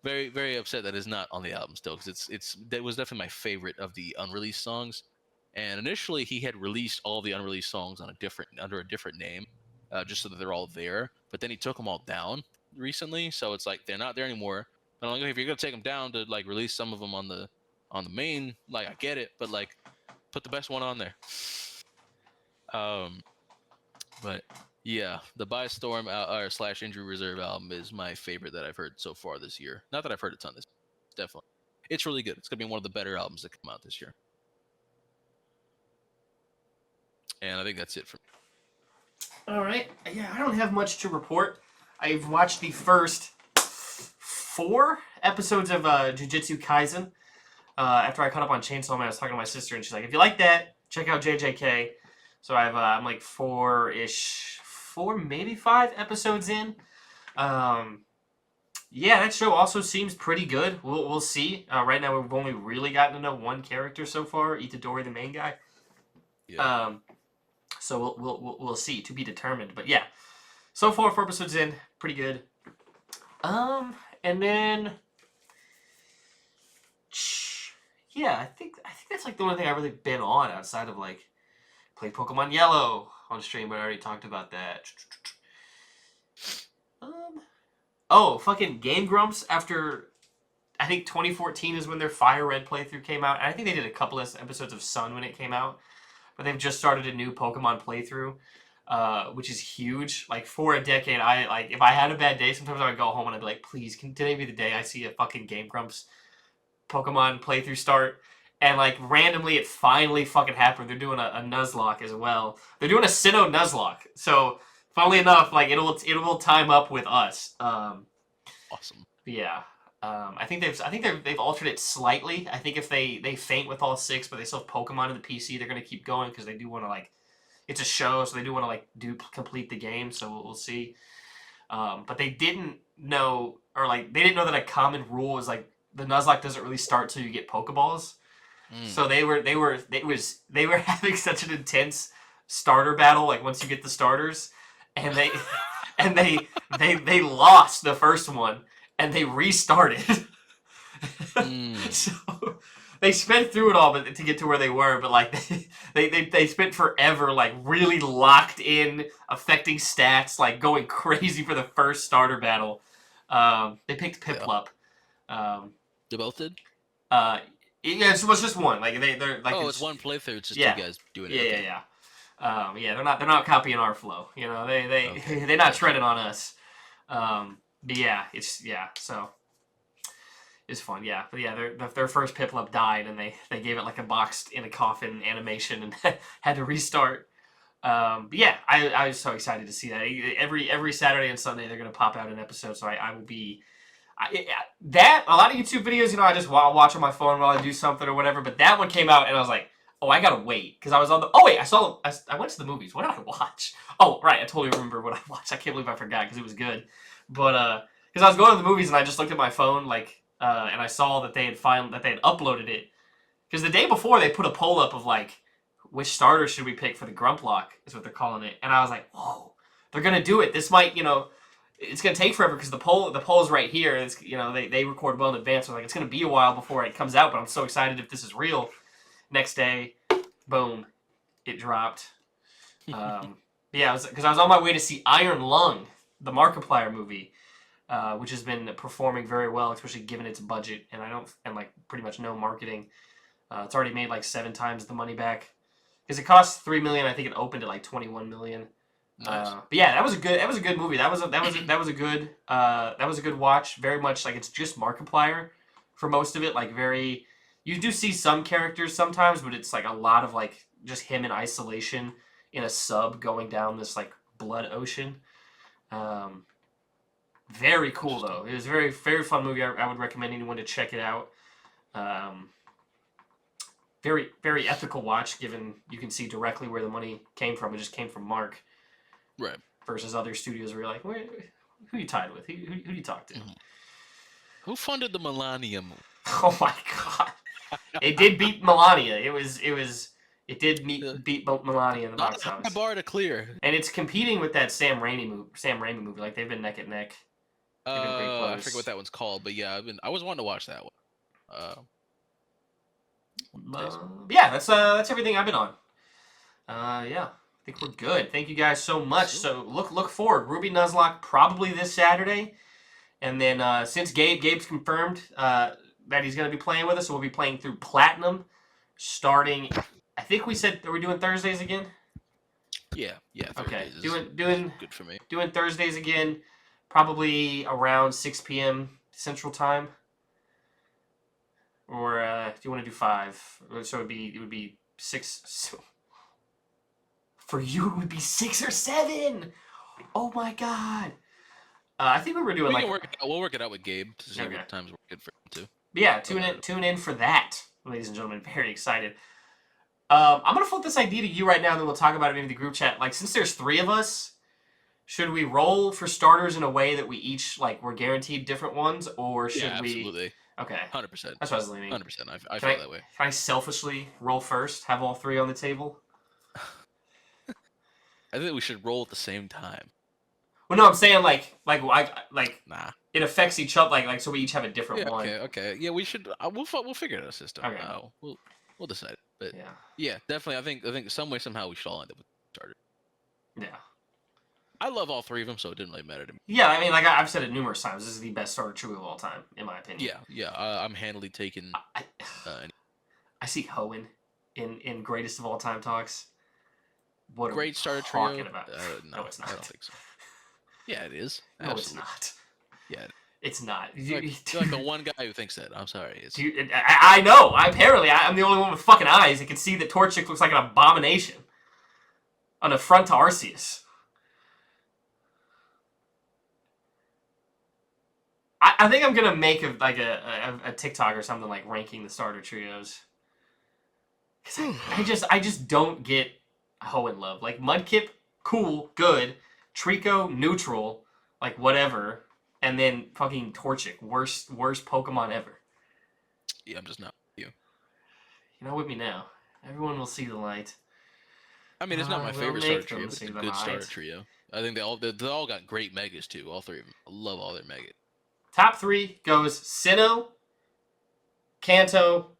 very very upset that it's not on the album still because that was definitely my favorite of the unreleased songs. And initially, he had released all the unreleased songs under a different name, just so that they're all there. But then he took them all down recently, so it's like they're not there anymore. But I'm like, if you're gonna take them down to like release some of them on the main, like I get it, but like put the best one on there. But yeah, the By Storm / Injury Reserve album is my favorite that I've heard so far this year. Not that I've heard a ton this, definitely. It's really good. It's gonna be one of the better albums that come out this year. And I think that's it for me. All right. Yeah, I don't have much to report. I've watched the first 4 episodes of Jujutsu Kaisen. After I caught up on Chainsaw Man, I was talking to my sister, and she's like, "If you like that, check out JJK." So I'm like 4 maybe 5 episodes in. Yeah, that show also seems pretty good. We'll see. Right now, we've only really gotten to know one character so far, Itadori, the main guy. Yeah. So we'll see, to be determined. But yeah, so far 4 episodes in, pretty good. And then yeah, I think that's like the only thing I've really been on outside of like play Pokemon Yellow on stream, but I already talked about that. Oh, fucking Game Grumps after I think 2014 is when their Fire Red playthrough came out. And I think they did a couple of episodes of Sun when it came out. But they've just started a new Pokemon playthrough, which is huge. Like for a decade, if I had a bad day, sometimes I would go home and I'd be like, please, can today be the day I see a fucking Game Grumps Pokemon playthrough start? And like randomly, it finally fucking happened. They're doing a Nuzlocke as well. They're doing a Sinnoh Nuzlocke. So funnily enough, like it will time up with us. Awesome. Yeah. I think they've altered it slightly. I think if they faint with all 6, but they still have Pokemon in the PC, they're gonna keep going because they do want to like, it's a show, so they do want to like complete the game. So we'll see. But they didn't know, or like they didn't know that a common rule is like the Nuzlocke doesn't really start till you get Pokeballs. So they were having such an intense starter battle like once you get the starters, and they lost the first one. And they restarted. So they spent through it all, but to get to where they were. But like they spent forever, like really locked in, affecting stats, like going crazy for the first starter battle. They picked Piplup. They both did. It was just one. Like they're like it's one playthrough. It's just yeah. two guys doing it. Yeah, okay. yeah. They're not copying our flow. You know, they're not treading on us. But yeah, so it's fun, yeah. But yeah, their first Piplup died, and they gave it like a boxed in a coffin animation and had to restart. But yeah, I was so excited to see that. Every Saturday and Sunday they're gonna pop out an episode, so I will be. That a lot of YouTube videos, you know, I just watch on my phone while I do something or whatever. But that one came out, and I was like, oh, I gotta wait because I was on the. Oh wait, I went to the movies. What did I watch? Oh right, I totally remember what I watched. I can't believe I forgot because it was good. But because I was going to the movies and I just looked at my phone, like, and I saw that they had uploaded it. Because the day before they put a poll up of like, which starter should we pick for the Grumplock is what they're calling it, and I was like, whoa, they're gonna do it. This might, you know, it's gonna take forever because the poll's right here. It's, you know, they record well in advance. So like, it's gonna be a while before it comes out. But I'm so excited if this is real. Next day, boom, it dropped. Yeah, because I was on my way to see Iron Lung, the Markiplier movie, which has been performing very well, especially given its budget and like pretty much no marketing. It's already made like 7 times the money back because it cost $3 million. I think it opened at like $21 million. Nice. But yeah, that was a good movie. That was a good watch. Very much like it's just Markiplier for most of it. Like you do see some characters sometimes, but it's like a lot of like just him in isolation in a sub going down this like blood ocean. Very cool though. It was a very, very fun movie. I would recommend anyone to check it out. Very, very ethical watch, given you can see directly where the money came from. It just came from Mark, right? Versus other studios where you're like, who you tied with? Who do you talk to? Mm-hmm. Who funded the Millennium? Oh my god! It did beat Melania. It did beat Melania in the box office. A bar to clear. And it's competing with that Sam Raimi movie. Like they've been neck and neck. I forget what that one's called, but yeah, I was wanting to watch that one. Yeah, that's everything I've been on. Yeah, I think we're good. Thank you guys so much. So look forward. Ruby Nuzlocke probably this Saturday, and then since Gabe's confirmed that he's going to be playing with us, so we'll be playing through Platinum, starting. I think we said that we're doing Thursdays again. Yeah. Okay, doing good for me. Doing Thursdays again, probably around 6 p.m. Central Time. Or do you want to do 5? So it would be 6. So for you, it would be 6 or 7. Oh my god! I think we were doing we'll work it out with Gabe to see what times work good for him too. But yeah, tune in for that, ladies and gentlemen. Very excited. I'm gonna float this idea to you right now, and then we'll talk about it in the group chat. Like, since there's 3 of us, should we roll for starters in a way that we each like we're guaranteed different ones, or should we? Absolutely. Okay. 100%. That's what I was leaning. 100%. I feel that way. Can I selfishly roll first? Have all 3 on the table? I think we should roll at the same time. Well, no, I'm saying like nah. It affects each other. Like so we each have a different one. Okay. Yeah, we should. We'll figure out a system. Okay. We'll decide. But yeah, definitely. I think some way somehow we should all end up with starter. Yeah. I love all three of them, so it didn't really matter to me. Yeah, I mean, like I've said it numerous times. This is the best starter trio of all time, in my opinion. Yeah. I'm handily taking. I, Any I see Hoenn in greatest of all time talks. What great are starter we talking trio? about? No, No, it's not. I don't think so. Yeah, it is. No, Absolutely. it's not. Yeah, It's not. you're like the one guy who thinks that. I'm sorry. It's... I know. Apparently, I'm the only one with fucking eyes that can see that Torchic looks like an abomination. An affront to Arceus. I think I'm gonna make a TikTok or something like ranking the starter trios. Cause I just don't get Hoenn love. Like Mudkip, cool, good. Trico, neutral, like whatever. And then fucking Torchic, worst Pokemon ever. Yeah, I'm just not with you. You're not with me now. Everyone will see the light. I mean, it's not my We'll favorite starter make trio, them but it's see a the good starter light. trio. I think they all got great megas too. All three of them. I love all their megas. Top 3 goes Sinnoh, Kanto,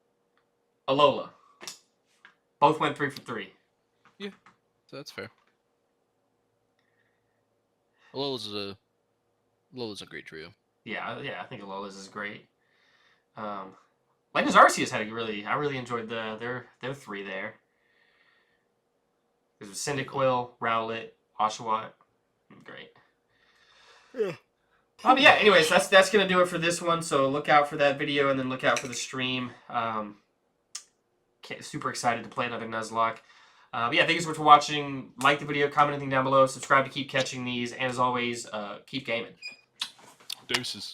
Alola. Both went 3 for 3. Yeah, so that's fair. Alola's a great trio. Yeah, I think Alola's is great. Legends Arceus had I really enjoyed their 3 there. It was Cyndaquil, Rowlet, Oshawott. Great. Yeah. But yeah, anyways, that's gonna do it for this one. So look out for that video and then look out for the stream. Super excited to play another Nuzlocke. But yeah, thank you so much for watching. Like the video, comment anything down below, subscribe to keep catching these, and as always, keep gaming. Deuces.